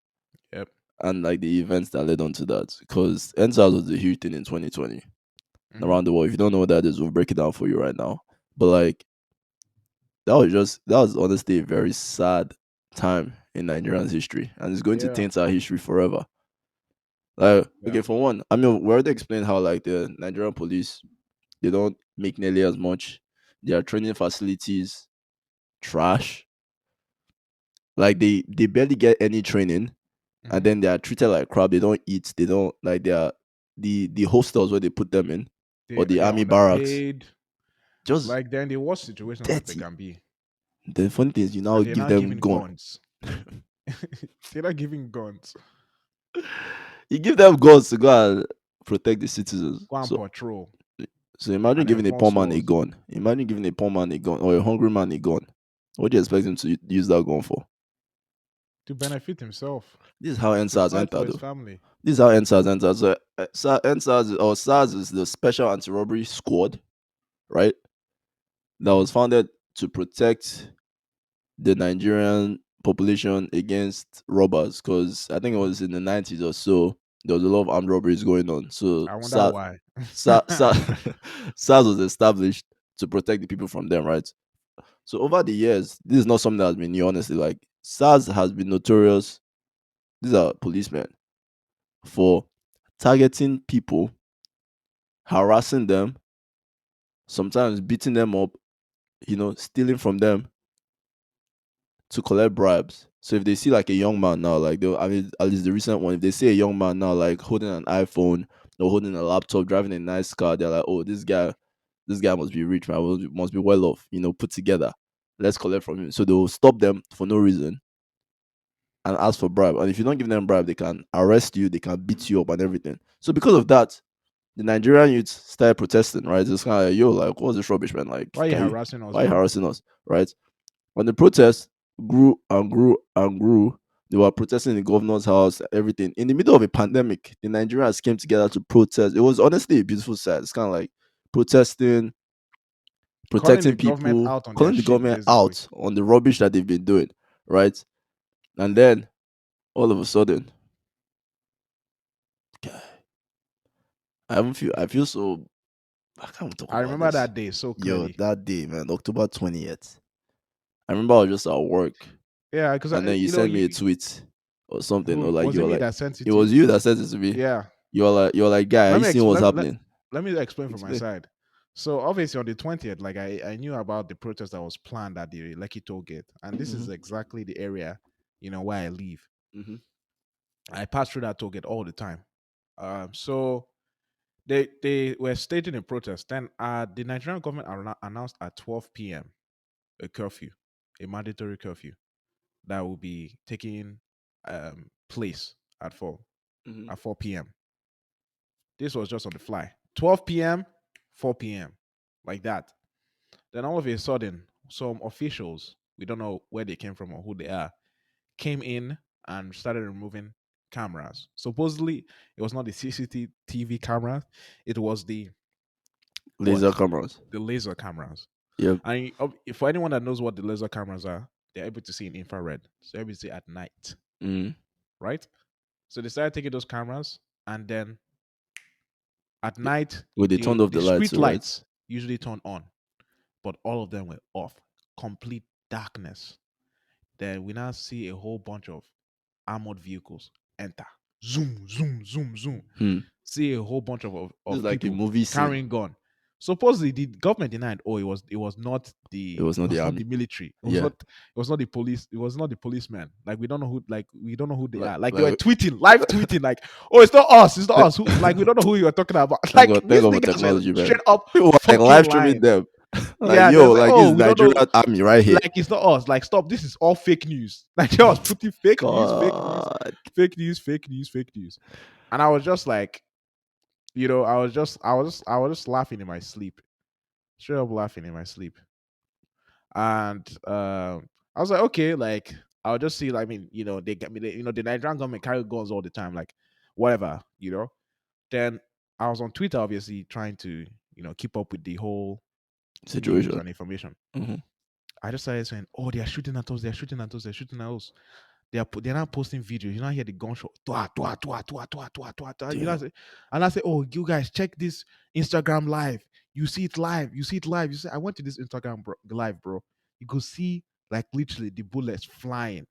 Yep. and like the events that led on to that. Because NSARS was a huge thing in 2020 Hmm. around the world. If you don't know what that is, we'll break it down for you right now. But like that was honestly a very sad time in Nigerian's history. And it's going to Yeah. taint our history forever. Like, Yeah. okay, for one, I mean, we already explained how like the Nigerian police they don't make nearly as much. Their training facilities trash. Like they barely get any training, and Hmm. then they are treated like crap. They don't eat. They don't like they are the hostels where they put them in, or the They are army barracks. underpaid. Just Like they're in the worst situations that they dirty. can be. The funny thing is, you now And they're give not them giving gun. guns. They're not giving guns. You give them guns to go and protect the citizens. Go and So patrol imagine and giving a poor enforce man a laws gun. Imagine giving a poor man a gun or a hungry man a gun. What do you expect him to use that gun for? to benefit himself, This is how to NSAS fight for entered his though. family. This is how NSAS entered. So SARS is the Special Anti-Robbery Squad, right? That Hmm. was founded to protect the Nigerian population against robbers. Because I think it Hmm. was in the 90s or so, there was a lot of armed robberies going on. So I wonder why. SARS was established to protect the people from them, right? So over the years, this is not something that has been new, honestly. Like SARS has been notorious. These are policemen for targeting people, harassing them, sometimes beating them up, stealing from them to collect bribes. So if they see like a young man now, like I mean, at least the recent one, if they see a young man now like holding an iPhone or holding a laptop, driving a nice car, they're like, oh, this guy must be rich, man, must be well off, put together. Let's collect from him. So they'll stop them for no reason and ask for bribe. And if you don't give them bribe, they can arrest you, they can beat you up and everything. So because of that, the Nigerian youth started protesting, right? It's kind of like, yo, like, what's this rubbish, man? Like, Why are you harassing us, why are you bro? harassing us, right? When the protest grew and grew and grew, they were protesting in the governor's house, everything. In the middle of a pandemic, the Nigerians came together to protest. It was honestly a beautiful sight. It's kind of like protesting, Calling the protecting government people, out on their calling the shit, government basically. out on the rubbish that they've been doing, right? And then all of a sudden, I feel so. I can't talk I about remember this. that day so Yo, clearly. that day, man, October 20th. I remember I was just at work, Yeah, because and then you sent me a tweet or something, or who like was you it were me like, that sent it it to you? was you that sent it to me. Yeah. You're like, guy, are Let you me seeing what's explain. happening? Let me explain from my Explain. side. So obviously on the 20th, like I knew about the protest that was planned at the Lekki toll gate, and this is Mm-hmm. exactly the area, where I live. Mm-hmm. I pass through that toll gate all the time. So they were staging a protest. Then the Nigerian government announced at 12 p.m. a curfew, a mandatory curfew that will be taking place at 4 Mm-hmm. at 4 p.m. This was just on the fly. 12 p.m., 4 p.m. like that. Then all of a sudden, some officials, we don't know where they came from or who they are, came in and started removing cameras. Supposedly, it was not the CCTV cameras, it was the Laser what? cameras. The laser cameras. Yep. And for anyone that knows what the laser cameras are, they're able to see in infrared. So they're able to see at night, Mm. right? So they started taking those cameras, and then at night, Well, they turned off the the lights, street too, right? lights usually turn on, but all of them were off, complete darkness. Then we now see a whole bunch of armored vehicles enter. Zoom, zoom, zoom, zoom. Hmm. See a whole bunch of, of, This is of like a people movie scene. carrying gun. Supposedly the government denied, oh, It was it not the was not the army. military. Yeah. It was not the police, it was not the policemen. Like we don't know who they Like, are. Like they were like, tweeting, live tweeting, like, oh, it's not us, it's not us. Who like we don't know who you are talking about. Like thank these God for niggas were technology, man. straight up People were like fucking live streaming lying. them. Like, Yeah, they yo, say, like, this oh, is we don't know. Nigerian army right here. Like it's not us. Like stop. This is all fake news. Like they was putting fake news, fake news, God. fake news, fake news, fake news. And I was just like, I was just laughing in my sleep, straight up laughing in my sleep. And I was like, okay, like I'll just see. Like, I mean, they get me. The Nigerian government carry guns all the time, like whatever. Then I was on Twitter, obviously trying to keep up with the whole news Situation. and information. Mm-hmm. I just started saying, "Oh, they are shooting at us! They are shooting at us! They're shooting at us!" They're now posting videos. You know, I hear the gunshot. Twa, twa, twa, twa, twa, twa, twa, twa. Damn. And I say, "Oh, you guys, check this Instagram live. You see it live. You see it live. You see." I went to this Instagram live, bro. You could see like literally the bullets flying,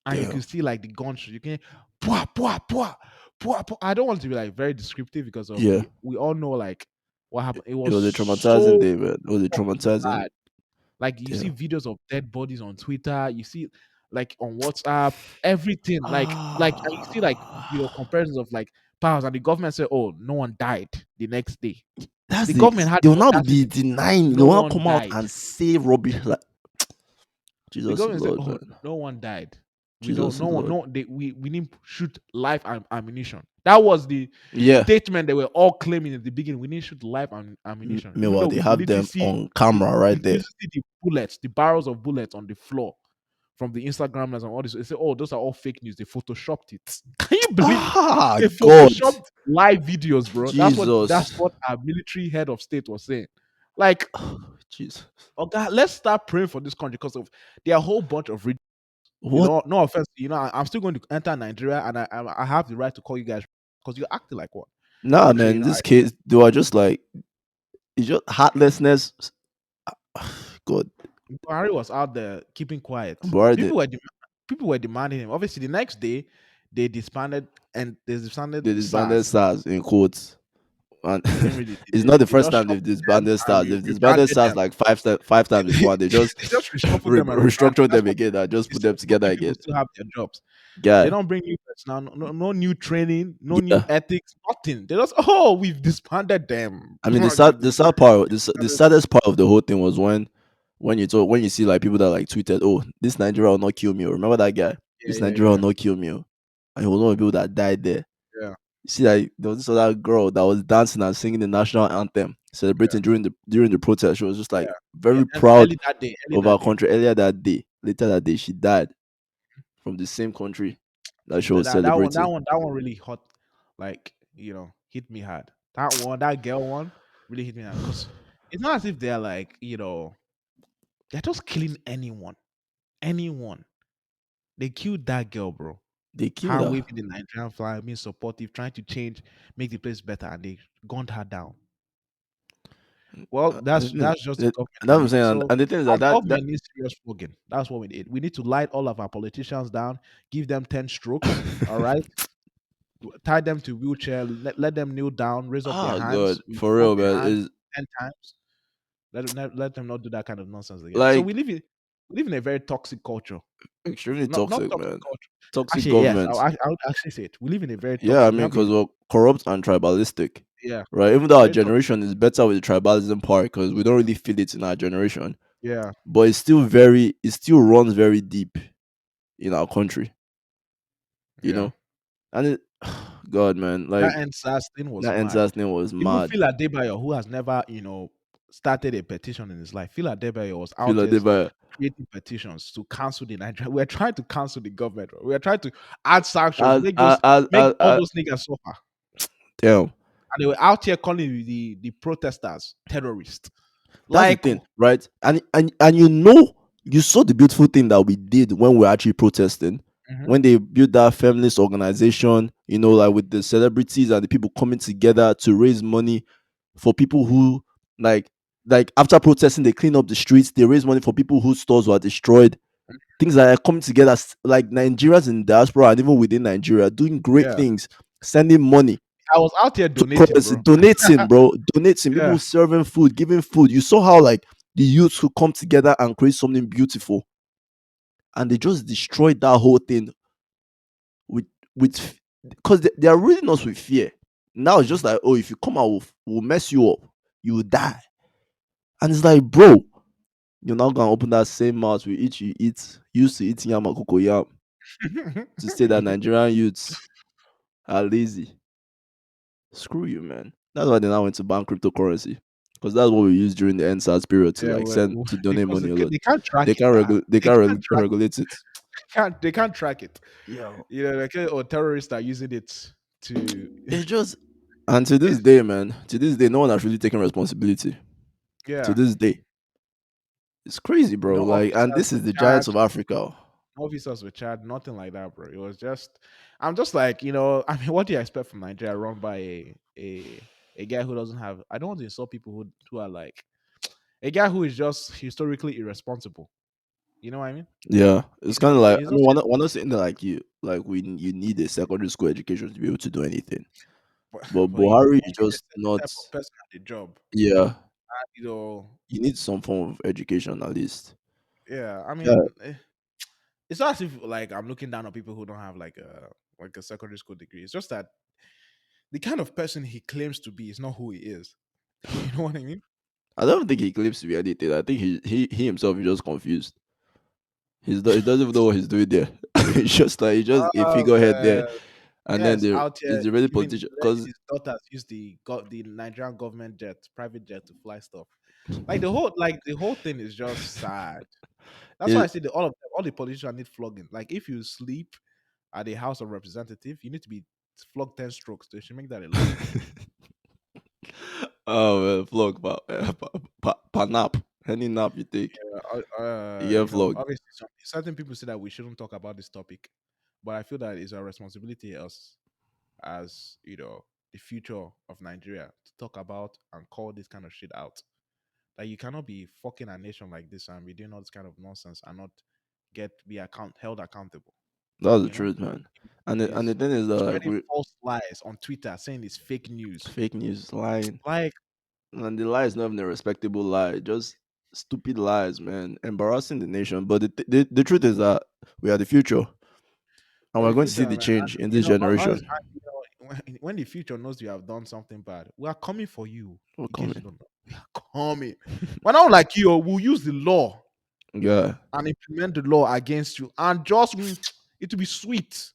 and you Damn. could see like the gunshot. You can, pwa, pwa, pwa, pwa, pwa. I don't want to be like very descriptive because of Yeah. we all know like what happened. It It was was a traumatizing so day, man. It was a fucking traumatizing. bad. Like you see Damn. videos of dead bodies on Twitter, you see like on WhatsApp, everything. And you see like comparisons of like powers, and the government said, "Oh, no one died the next day." That's The the. government had They will the now be audacity to say, denying. They "No will now one come out died." and say rubbish. Like, The Jesus is government said, Lord, "Oh, man. no one died. We don't. Jesus No is one. Lord. No. We didn't shoot live ammunition." That was the Yeah. statement they were all claiming at the beginning. We didn't shoot live ammunition, even Meanwhile, though they have them on we camera we right could there. literally see the bullets, the barrels of bullets on the floor from the Instagrammers and all this. They say, "Oh, those are all fake news. They photoshopped it." Can you believe Ah, they God. photoshopped live videos, bro? That's Jesus. what our military head of state was saying. Like, Jesus. oh God, let's start praying for this country because of there are a whole bunch of What? no offense. I'm still going to enter Nigeria, and I have the right to call you guys because you're acting like one. Nah, So man. In this case, they were just like, it's just heartlessness. God. Buhari was out there keeping quiet. Buhari did. People were demanding him. Obviously, the next day they disbanded and they disbanded They the disbanded SARS. SARS in quotes. And They didn't really it's delete not it. the They first just time they've shuffled them disbanded and stars. They've disbanded rebranded stars them. like five times before, and they just They just reshuffled them and rebranded. restructured That's them what again and just they put still them still together people again. still have their jobs. They Guy, don't bring new personnel, no new training, no new yeah. ethics, nothing. They just we've disbanded them. I mean, We've the sad part, the disbanded saddest part of the whole thing was when you see like people that like tweeted, "Oh, this Nigeria will not kill me." Or remember that guy? yeah, This yeah, Nigeria will yeah, not kill me. Oh. And he was one of the people that died there. yeah, You see, like there was this other girl that was dancing and singing the national anthem, celebrating during the protest. She was just like yeah, yeah. very And proud early of our that day, country. Earlier that day, later that day, she died from the same country that she was that celebrating. one, that one really hot, like hit me hard. That one, that girl one, really hit me hard because it's not as if they're like they're just killing anyone. They killed that girl, bro. They killed Her her. waving the Nigerian flag, being supportive, trying to change, make the place better, and they gunned her down. Well, that's just the government And that's for what I'm you. saying. So And the thing is our that government needs serious flogging. That's what we need. We need to light all of our politicians down, give them 10 strokes, all right? Tie them to wheelchair, let them kneel down, raise up their God, hands, for rub real, their man, hands is 10 times. Let them not do that kind of nonsense again. So like we live in a very toxic culture. extremely Not toxic, toxic man. culture. Toxic Actually, yes, government. I would actually say it. We live in a very Yeah, I toxic. We mean, have a because we're corrupt and tribalistic, yeah, right? Even though our very toxic. generation is better with the tribalism part, because we don't really feel it in our generation, Yeah, but it still runs very deep in our country, you yeah. know. And it, God, man, That like NSAS thing was that mad. NSAS name was Even mad. Phil Adebayo, who has never, started a petition in his life, Phil Adebayo was Feel out like here they creating petitions to cancel the Nigeria. We're trying to cancel the government. Bro. We are trying to add sanctions, make all as those niggas suffer. damn. And they were out here calling the protesters terrorists. That's the Like, thing, right? And you saw the beautiful thing that we did when we were actually protesting. mhm, When they built that feminist organization, like with the celebrities and the people coming together to raise money for people who like after protesting, they clean up the streets, they raise money for people whose stores were destroyed. Things like that coming together, like Nigerians in diaspora and even within Nigeria, doing great yeah. things, sending money I was out here to donating, currency, bro. donating, bro, donating, Yeah. people serving food, giving food. You saw how like the youths could come together and create something beautiful, and they just destroyed that whole thing with because they are really not with fear. Now it's just Mhm. like, oh, if you come out, we'll mess you up, you will die. And it's like, bro, you're not gonna open that same mouth with each you eat, used to eating yam and cocoyam, to say that Nigerian youths are lazy. Screw you, man. That's why they now went to ban cryptocurrency. Because that's what we used during the NSAS period to Yeah, like send to donate because money a lot. they can't They track it. can't regulate. They They can't can't track regulate it. they can't track it. Yeah, Or terrorists are using it to it's just and to this it's day, man. To this day, no one has really taken responsibility. To yeah. this day, it's crazy, bro. No Like, and officers this were is the giants of charged. Africa. No officers were charged. Nothing like that, bro. It was just I'm just like, I mean, what do you expect from Nigeria run by a guy who doesn't have I don't want to insult people who are like a guy who is just historically irresponsible. You know what I mean? Yeah, it's kind of like He's I mean, just we're not saying that like you need a secondary school education to be able to do anything. But but you Buhari is want just a not. type of person at the job. Yeah, And, you need some form of education at least. yeah, I Yeah, mean, it's not as if like I'm looking down on people who don't have like a secondary school degree. It's just that the kind of person he claims to be is not who he is. You know what I mean? I don't think he claims to be anything. I think he himself is just confused. He doesn't even know what he's doing there. It's just like he's just a Oh figurehead there, man. and then Yes, there out here is the really giving politician. letting Because his daughters use the Nigerian government jet, private jet to fly stuff. Like the whole thing is just sad. That's why I it, say all the politicians need flogging. Like if you sleep at the House of Representative, you need to be flogged 10 strokes. They should make that a law. oh man, vlog, pa nap, any nap you take, you get vlog. Obviously, certain people say that we shouldn't talk about this topic, but I feel that it's our responsibility as the future of Nigeria to talk about and call this kind of shit out. Like you cannot be fucking a nation like this and be doing all this kind of nonsense and not held accountable. That's the You know? truth, man. and the He's thing is that like spreading we false lies on Twitter saying it's fake news. fake news lying, Like, and the lie is not even a respectable lie, just stupid lies, man, embarrassing the nation. But the truth is that we are the future, and for we're the going to future, see the man. change in You this know, generation. when the future knows you have done something bad, we are coming for you. We're In case you coming. don't know, we are coming. We're not like you. We'll use the law Yeah, and implement the law against you, and just it will be sweet.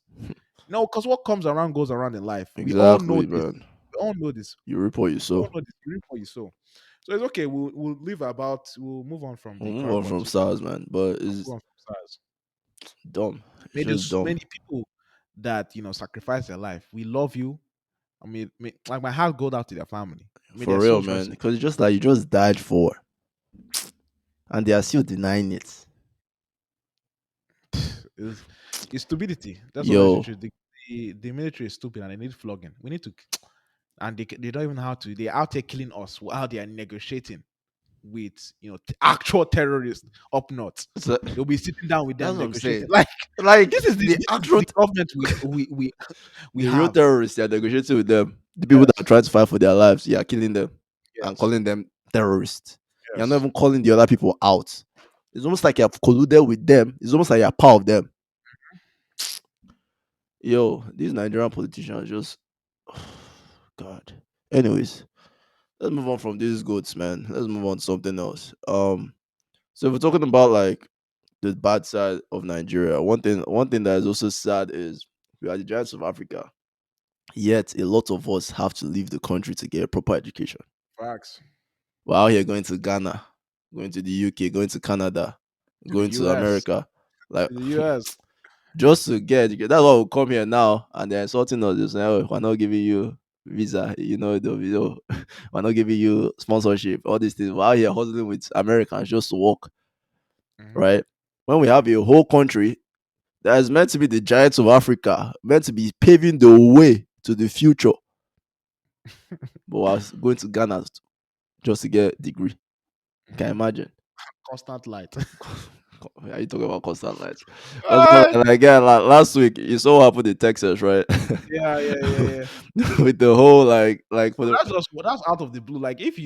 No, because what comes around goes around in life. We all know exactly, this. man. We all know this. You reap what you We sow. all know this. You reap what you sow. So it's okay. We'll move on from We'll the move current on from politician. SARS, man, but We'll it's move on from SARS. dumb. It's just dumb. Many people that sacrifice their life. We love you. I mean, like my heart goes out to their family. May For their real, souls man. rest in Because it's just like you just died for, and they are still denying it. peace. It's stupidity. That's always the Yo, truth. The military is stupid and they need flogging. We need to, and they don't even know how to. They're out there killing us while they are negotiating with actual terrorists up north. so, They'll be sitting down with that's them what I'm negotiating. saying. Like, Like this is the actual, the government we the real have. terrorists, they are negotiating with them. The people that are Yes, trying to fight for their lives, you are killing them and yes, calling them terrorists. You're not yes. even calling the other people out. It's almost like you have colluded with them. It's almost like you're part of them. Yo, these Nigerian politicians just, God. Anyways, let's move on from these goods, man. Let's move on to something else. So if we're talking about like the bad side of Nigeria, one thing that is also sad is we are the giants of Africa. Yet a lot of us have to leave the country to get a proper education. Facts. We're out here going to Ghana, going to the UK, going to Canada, To the going to US. America. Like To the US. just to get educated. That's why we come here now and they're insulting us. Just saying, oh, we're not giving you visa, we're not giving you sponsorship, all these things. We're out here hustling with Americans just to work, Mhm. right? When we have a whole country that is meant to be the giants of Africa, meant to be paving the way to the future. But I was going to Ghana just to get a degree. Can you Mhm. imagine? Constant light. Are you talking about constant lights? That's not Ah, like again, like last week you saw what happened in Texas, right? yeah, yeah, yeah, yeah. With the whole like for But the that's out of the blue. Like if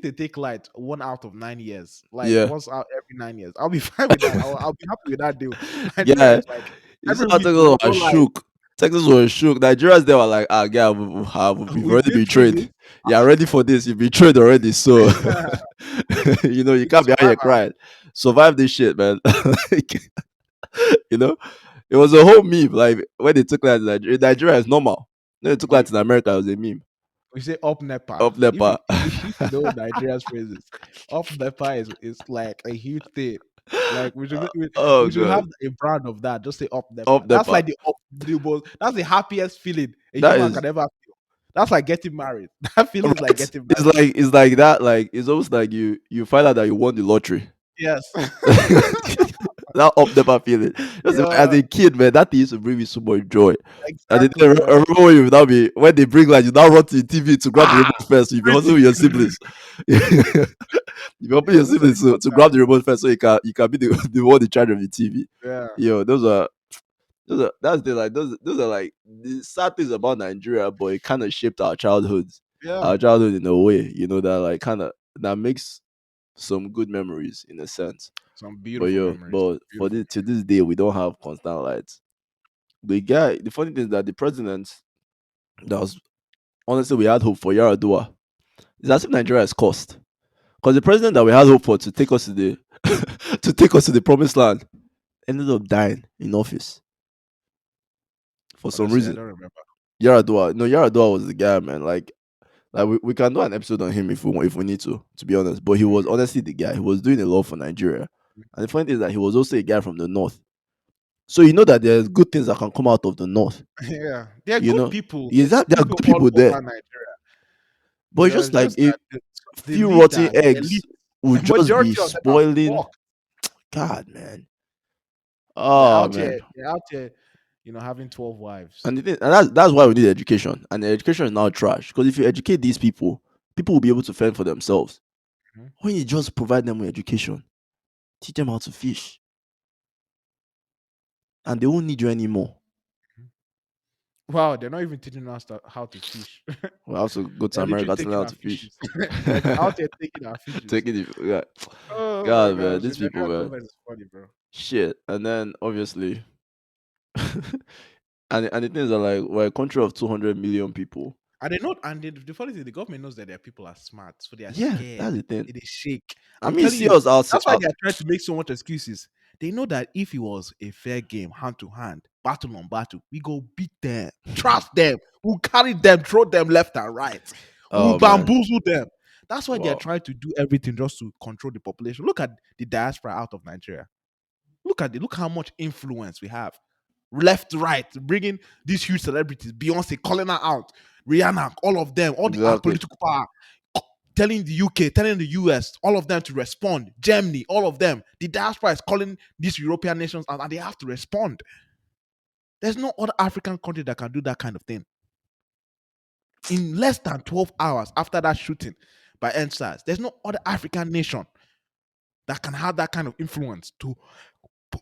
they take light 1 out of 9 years, like yeah. once out every 9 years, I'll be fine with that. I'll be happy with that deal. Nigeria Yeah. is like You saw every how week Texas there's no was light. shook. Texas was shook. Nigerians they were like, ah yeah, we've We've already been been through this. trained. Yeah, ready for this. You've been trained already. So you We can can't be out survive here crying. Survive this shit, man. Like, you know, it was a whole meme. Like when they took that in Nigeria is normal. When they took we that in America, it was a meme. we say up NEPA. Up Nepa. If you know Nigeria's phrases, up NEPA is like a huge thing. Like Oh we should god. have a brand of that. Just say up Up NEPA. That's Nepa. like that's the happiest feeling a That human is can ever feel. That's like getting married. That feeling is like right. getting It's married. like that. Like it's almost like you find out that you won the lottery. Yes. That up never feeling. Just as Yeah, a kid, man, that thing used to bring me so much joy. And then exactly, I man. remember when you now be when they bring like you now run to the TV to grab the Ah, remote first. You be hustling crazy. with your siblings. You be helping Yo, your those are the siblings good to grab times. the remote first so you can be the one in charge of the TV. Yeah, Yo, those are that's the like those are like the sad things about Nigeria, but it kind of shaped yeah. our childhood in a way, that like kind of that makes some good memories in a sense. Some But beautiful yo, memories. but for Beautiful this to this day, we don't have constant lights. The funny thing is that the president that was honestly we had hope for Yaradua. It's as if Nigeria is cursed. Because the president that we had hope for to take us to the to take us to the promised land ended up dying in office for some Honestly, I reason. don't remember. Yaradua, no, Yaradua was the guy, man. Like we can do an episode on him if we need to be honest. But he was honestly the guy. He was doing a lot for Nigeria. And the funny thing is that he was also a guy from the north. So you know that there's good things that can come out of the north. Yeah, they're You good know, people. They're is that good there are people good all people there, over Nigeria. but it's just It's like just a that the few rotten leaders, the eggs elite, would the just be majority of them are spoiling. fucked. God, man. They're Oh out man. here. They're out here. Having 12 wives. And that's why we need education. And the education is now trash. Because if you educate these people will be able to fend for themselves. Mhm. When you just provide them with education, teach them how to fish, and they won't need you anymore. Wow, they're not even teaching us how to fish. We have to go to They're literally America to learn taking how our to fish. fishes. They're out here taking our fishes. Taking it, yeah. Oh my God, man, gosh, the these people, Nigerian man, government is funny, bro. shit. And then obviously, and the things are like we're a country of 200 million people. And they know, and the funny thing, the government knows that their people are smart, so they are Yeah, scared. that's the thing. They shake. I I'm mean, telling see you, us out, that's why out. they are trying to make so much excuses. They know that if it was a fair game, hand to hand, battle on battle, we go beat them, trust them, we'll carry them, throw them left and right, we'll Oh man, bamboozle them. That's why they are wow. trying to do everything just to control the population. Look at the diaspora out of Nigeria. Look how much influence we have. Left, right, bringing these huge celebrities, Beyonce calling her out, Rihanna, all of them, all the Exactly. political power, telling the UK, telling the US, all of them to respond. Germany, all of them. The diaspora is calling these European nations out, and they have to respond. There's no other African country that can do that kind of thing. In less than 12 hours after that shooting by NSAS, there's no other African nation that can have that kind of influence to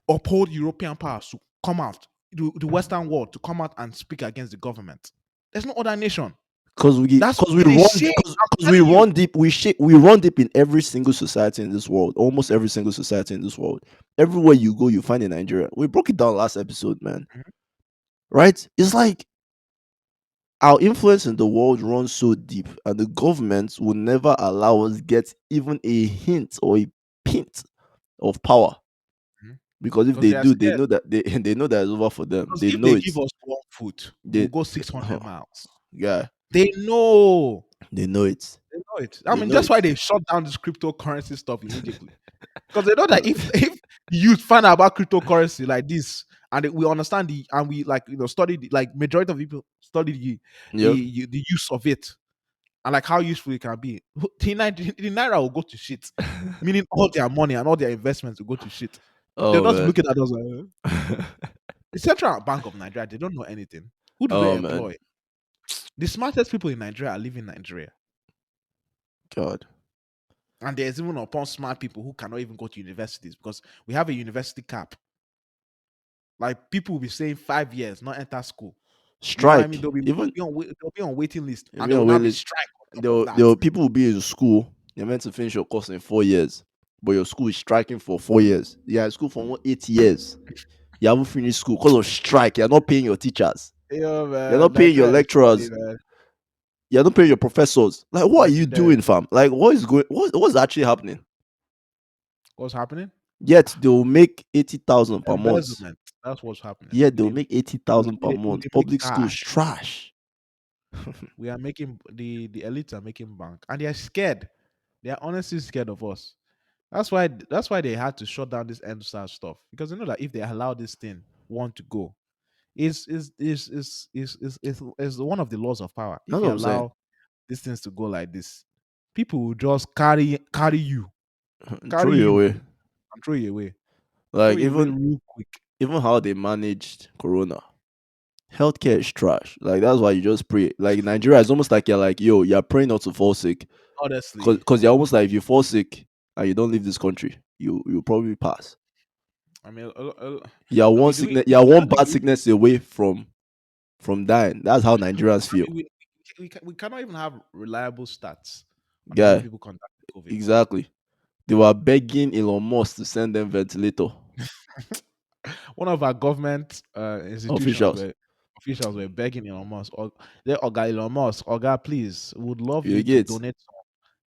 uphold European powers to come out, the Western world to come out and speak against the government. There's no other nation. That's Cause we it is run shame. I'm cause we telling you. run deep, we run deep in every single society in this world, almost every single society in this world. Everywhere you go, you find in Nigeria. We broke it down last episode, man. Mhm. Right? It's like our influence in the world runs so deep, and the government will never allow us get even a hint or a pint of power. Mhm. Because if Because they they are do, they scared. know that they know that it's over for them. Because They if know they it. give us one foot, we'll They go 600 miles. yeah, They know. they know it. They know it. I They mean, know that's it. why they shut down this cryptocurrency stuff immediately. Because they know that if you find out about cryptocurrency like this, and we understand and we like study like majority of people study Yep. the use of it and like how useful it can be, the naira will go to shit. Meaning all their money and all their investments will go to shit. They're Oh not man. looking at us like, the Central Bank of Nigeria, they don't know anything. Who do they Oh man. employ? The smartest people in Nigeria are leaving Nigeria. God. And there's even upon smart people who cannot even go to universities because we have a university cap. Like people will be saying 5 years, not enter school. You know what I mean? Strike. Even They'll be on waiting list, if and there you're will now be willing, strike on top there of will- that. there will people will be in school. You're meant to finish your course in 4 years, but your school is striking for 4 years. You're in school for 8 years. You haven't finished school because of strike. You're not paying your teachers. Yeah, You're man, not paying your Nigeria is funny, lecturers. man. You're not paying your professors. Like, what are you Legendary. doing, fam? Like, what is going? What's actually happening? What's happening? Yet they'll make 80,000 per month. Embezzlement. That's what's happening. Yet they'll make 80,000 per We month. dey make Public school is cash. trash. We are making the elites are making bank, and they are scared. They are honestly scared of us. That's why they had to shut down this NSAS stuff because they know that if they allow this thing want to go, is one of the laws of power. That's If what you I'm saying. allow these things to go like this, people will just carry you, Throw carry it you, away. and throw you away, throw Like you away real quick. even how they managed Corona. Healthcare is trash. Like that's why you just pray. Like Nigeria is almost like you're like, yo, you're praying not to fall sick. Honestly, Cause you're almost like if you fall sick and you don't leave this country, you probably pass. I mean, You're I one mean, do we? sickness, you're I one don't think bad sickness away from dying. That's how Nigerians I feel. mean, we cannot even have reliable stats on how many Yeah, people contacted COVID. exactly. They were begging Elon Musk to send them ventilator One of our government institutions officials. were officials were begging Elon Musk, or they Oga Elon Musk, Oga, please, we would love You you to get donate some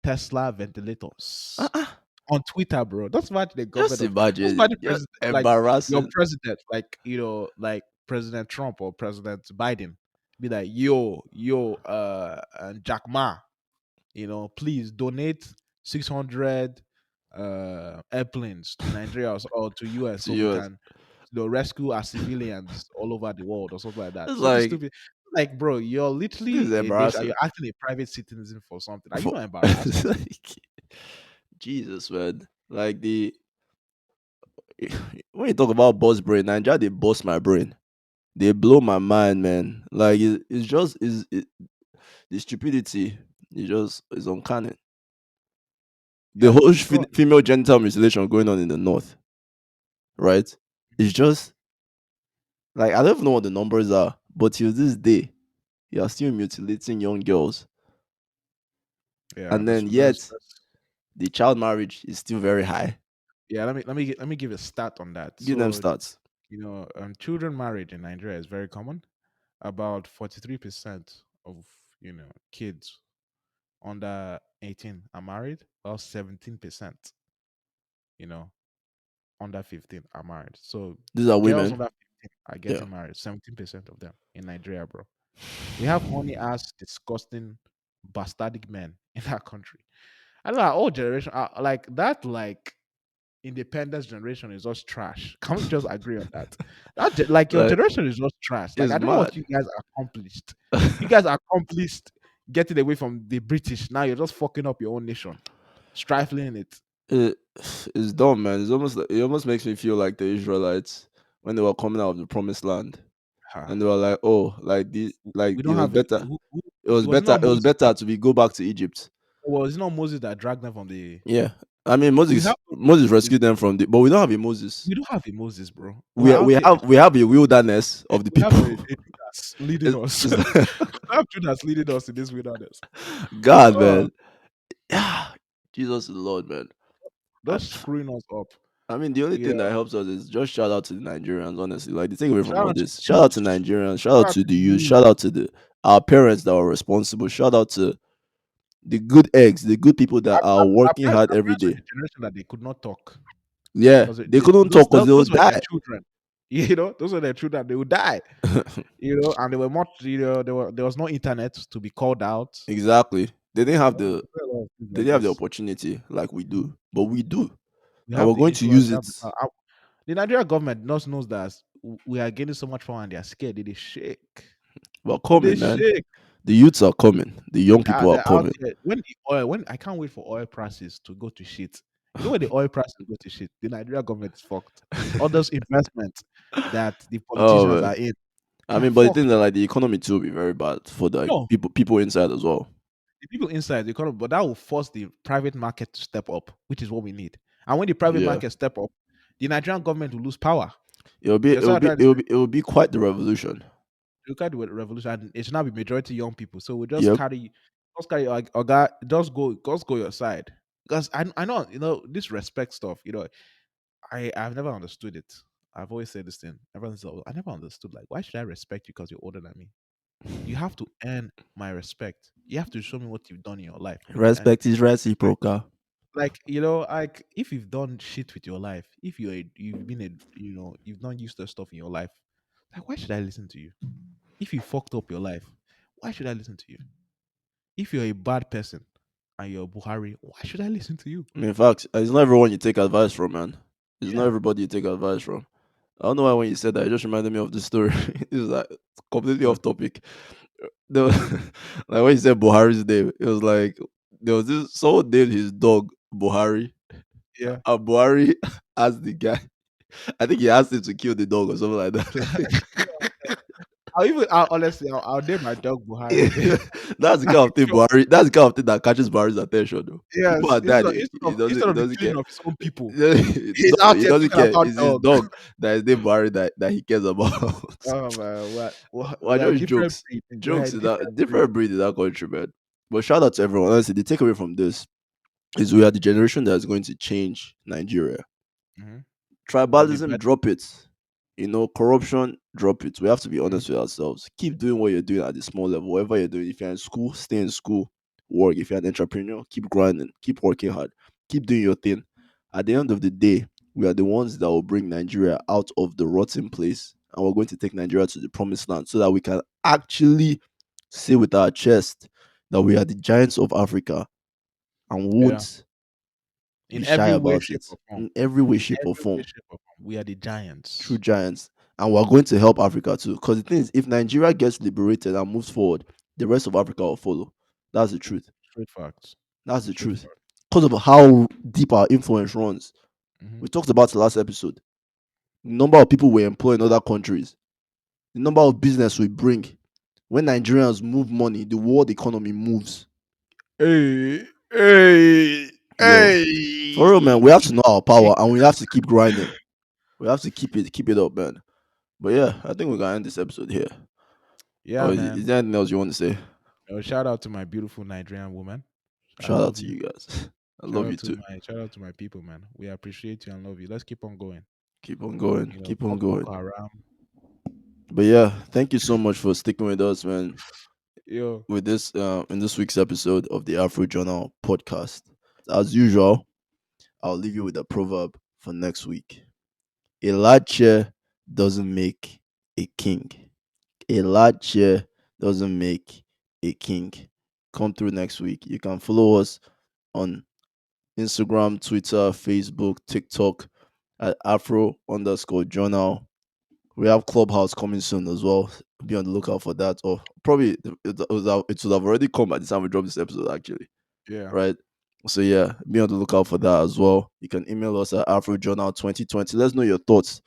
Tesla ventilators uh-uh. on Twitter, bro. That's what the Just government of that's imagine, what the just president, like your embarrassing. president, like like President Trump or President Biden, be like, and Jack Ma, please donate 600 airplanes to Nigeria or to US To so we yours. can rescue our civilians all over the world or something like that. It's Something like stupid. Like, bro, you're this is literally a nation. embarrassing. You're actually a private citizen for something. Are you For, not embarrassed? like, Jesus, man. Like the when you talk about boss brain, Nigeria they boss my brain. They blow my mind, man. Like it's just the stupidity. It's uncanny. The Yeah, whole bro. female genital mutilation going on in the north, right? It's just like I don't even know what the numbers are, But till this day, you are still mutilating young girls, Yeah, and then yet the child marriage is still very high. yeah. Let me give a stat on that. Give them So stats. children marriage in Nigeria is very common. About 43% of kids under 18 are married, while 17% you know under 15 are married. So These are girls women. under 15 are Yeah. getting married. 17% of them in Nigeria, bro. We have horny ass, disgusting, bastardic men in that country. I know our old generation, like that, like independence generation is just trash. Can we just agree on that? Like your Like generation is just trash. Like it's I don't know what mad. you guys accomplished. You guys accomplished getting away from the British. Now you're just fucking up your own nation, strifling it. it, it's dumb, man. It's almost it almost makes me feel like the Israelites when they were coming out of the promised land, Ah, and they were like, "Oh, like the like we don't have it it was not was Moses better to be go back to Egypt." not Moses that dragged them from the. Yeah, I mean We have Moses Moses, rescued them from the, but we don't have a Moses. we don't have a Moses, bro. We're out here. We have a wilderness of the We have people. a Judas leading It's, us. it's We have Judas leading us in this wilderness. God, Oh, man. Yeah, Jesus is the Lord, man. I, just screwing us up. I mean, the only Yeah. thing that helps us is just shout out to the Nigerians, honestly. Like, the takeaway from Shout all out to this, the shout out to youth. Nigerians, shout Shout out out to to the the youth, youth. shout out to our parents that were responsible, shout out to the good eggs, the good people that are working hard Our every parents were day. the generation that they could not talk Yeah, because they couldn't talk because they those would were their die. children. Those were their children. They would die. And they were much. There was no internet to be called out. Exactly. They didn't have There were a lot of things they like didn't have the this. opportunity like we Mhm. do, but we do, We and have we're the going to influence. use We it. have the power. The Nigerian government just knows that we are gaining so much power and they are scared. They shake. We're They coming, man. shake. The youths are coming. The young people are They're out coming. here. When I can't wait for oil prices to go to shit. When the oil prices go to shit, the Nigerian government is fucked. All those investments that the Oh politicians man. are in, I they are mean, but the thing fucked. that like the economy too will be very bad for the like, No, people inside as well. the people inside the economy, but that will force the private market to step up, which is what we need. And when the private Yeah. market step up, the Nigerian government will lose power. It That's what will I'm be trying to say. it will be quite the revolution. Look at the revolution. And it should not be majority young people. So we Yep. just carry our guy, just go your side. Because I know, this respect stuff, I've never understood it. I've always said this thing. Everyone's always, I never understood, like, why should I respect you because you're older than me? You have to earn my respect. You have to show me what you've done in your life for me to earn it. Respect is Like, reciprocal. like if you've done shit with your life, if you've been you've done useless stuff in your life, like why should I listen to you? If you fucked up your life, why should I listen to you? If you're a bad person and you're Buhari, why should I listen to you? I mean, in fact, it's not everyone you take advice from, man. It's not Yeah. everybody you take advice from. I don't know why when you said that, it just reminded me of the story. It was like completely What? off topic. There was, like when you said Buhari's name, it was like there was this someone named his dog Buhari, Yeah. and Buhari asked the guy. I think he asked him to kill the dog or something like that. I'll name my dog Buhari. Yeah, that's the I kind of thing sure. Buhari. That's the kind of thing that catches Buhari's attention. Though people Yes, are dying, he doesn't. instead He of the doesn't killing care. of his own people, he's No, out he here doesn't talking care. about It's his dog. dog that is named Buhari that he cares about. Oh man, Why we're a just different jokes? breed. We're a Jokes in that different breed. different breed in that country, man. But shout out to everyone. Honestly, the takeaway from this is we are the generation that is going to change Nigeria. Hmm. For the Tribalism, better. drop it. Corruption, drop it. We have to be Mhm. honest with ourselves. Keep doing what you're doing at the small level, whatever you're doing. If you're in school, stay in school, work. If you're an entrepreneur, keep grinding, keep working hard, keep doing your thing. At the end of the day, we are the ones that will bring Nigeria out of the rotten place, and we're going to take Nigeria to the promised land so that we can actually say with our chest that we are the giants of Africa and Yeah, won't be in shy every way, about shape, it or form. in every way, In shape, or every way, form. shape, or form, we are the True giants. giants. And we're going to help Africa too. Because the thing is, if Nigeria gets liberated and moves forward, the rest of Africa will follow. That's the truth. Straight facts. That's the Straight truth. facts. Because of how deep our influence runs. Hmm. We talked about the last episode. The number of people we employ in other countries, the number of business we bring. When Nigerians move money, the world economy moves. Hey, hey, Yo, for real, man, we hey. have to know our power and we have to keep grinding. We have to keep it up, man. But yeah, I think we're gonna end this episode here. Yeah, Or is man. there anything else you want to say? Shout out to my beautiful Nigerian woman. I Shout out love to you. you guys. I love you too. Shout out to my people, man. We appreciate you and love you. Let's keep on going. Keep on going. Keep on Fuck going. Boko Haram. But yeah, thank you so much for sticking with us, man. Yo, With this in this week's episode of the Afro Journal podcast. As usual, I'll leave you with a proverb for next week. A large chair doesn't make a king. A large chair doesn't make a king. Come through next week. You can follow us on Instagram, Twitter, Facebook, TikTok at Afro underscore journal. We have Clubhouse coming soon as well. Be on the lookout for that. Or probably it should have already come by the time we drop this episode, actually. yeah. Right? So yeah, be on the lookout for that as well. You can email us at AfroJournal2020. Let's know your thoughts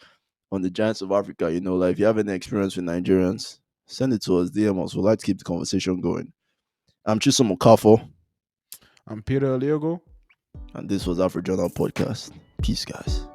on the Giants of Africa. Like if you have any experience with Nigerians, send it to us, DM us. We'd like to keep the conversation going. I'm Chisom Okafo, I'm Peter Leogo. and this was Afro Journal Podcast. Peace, guys.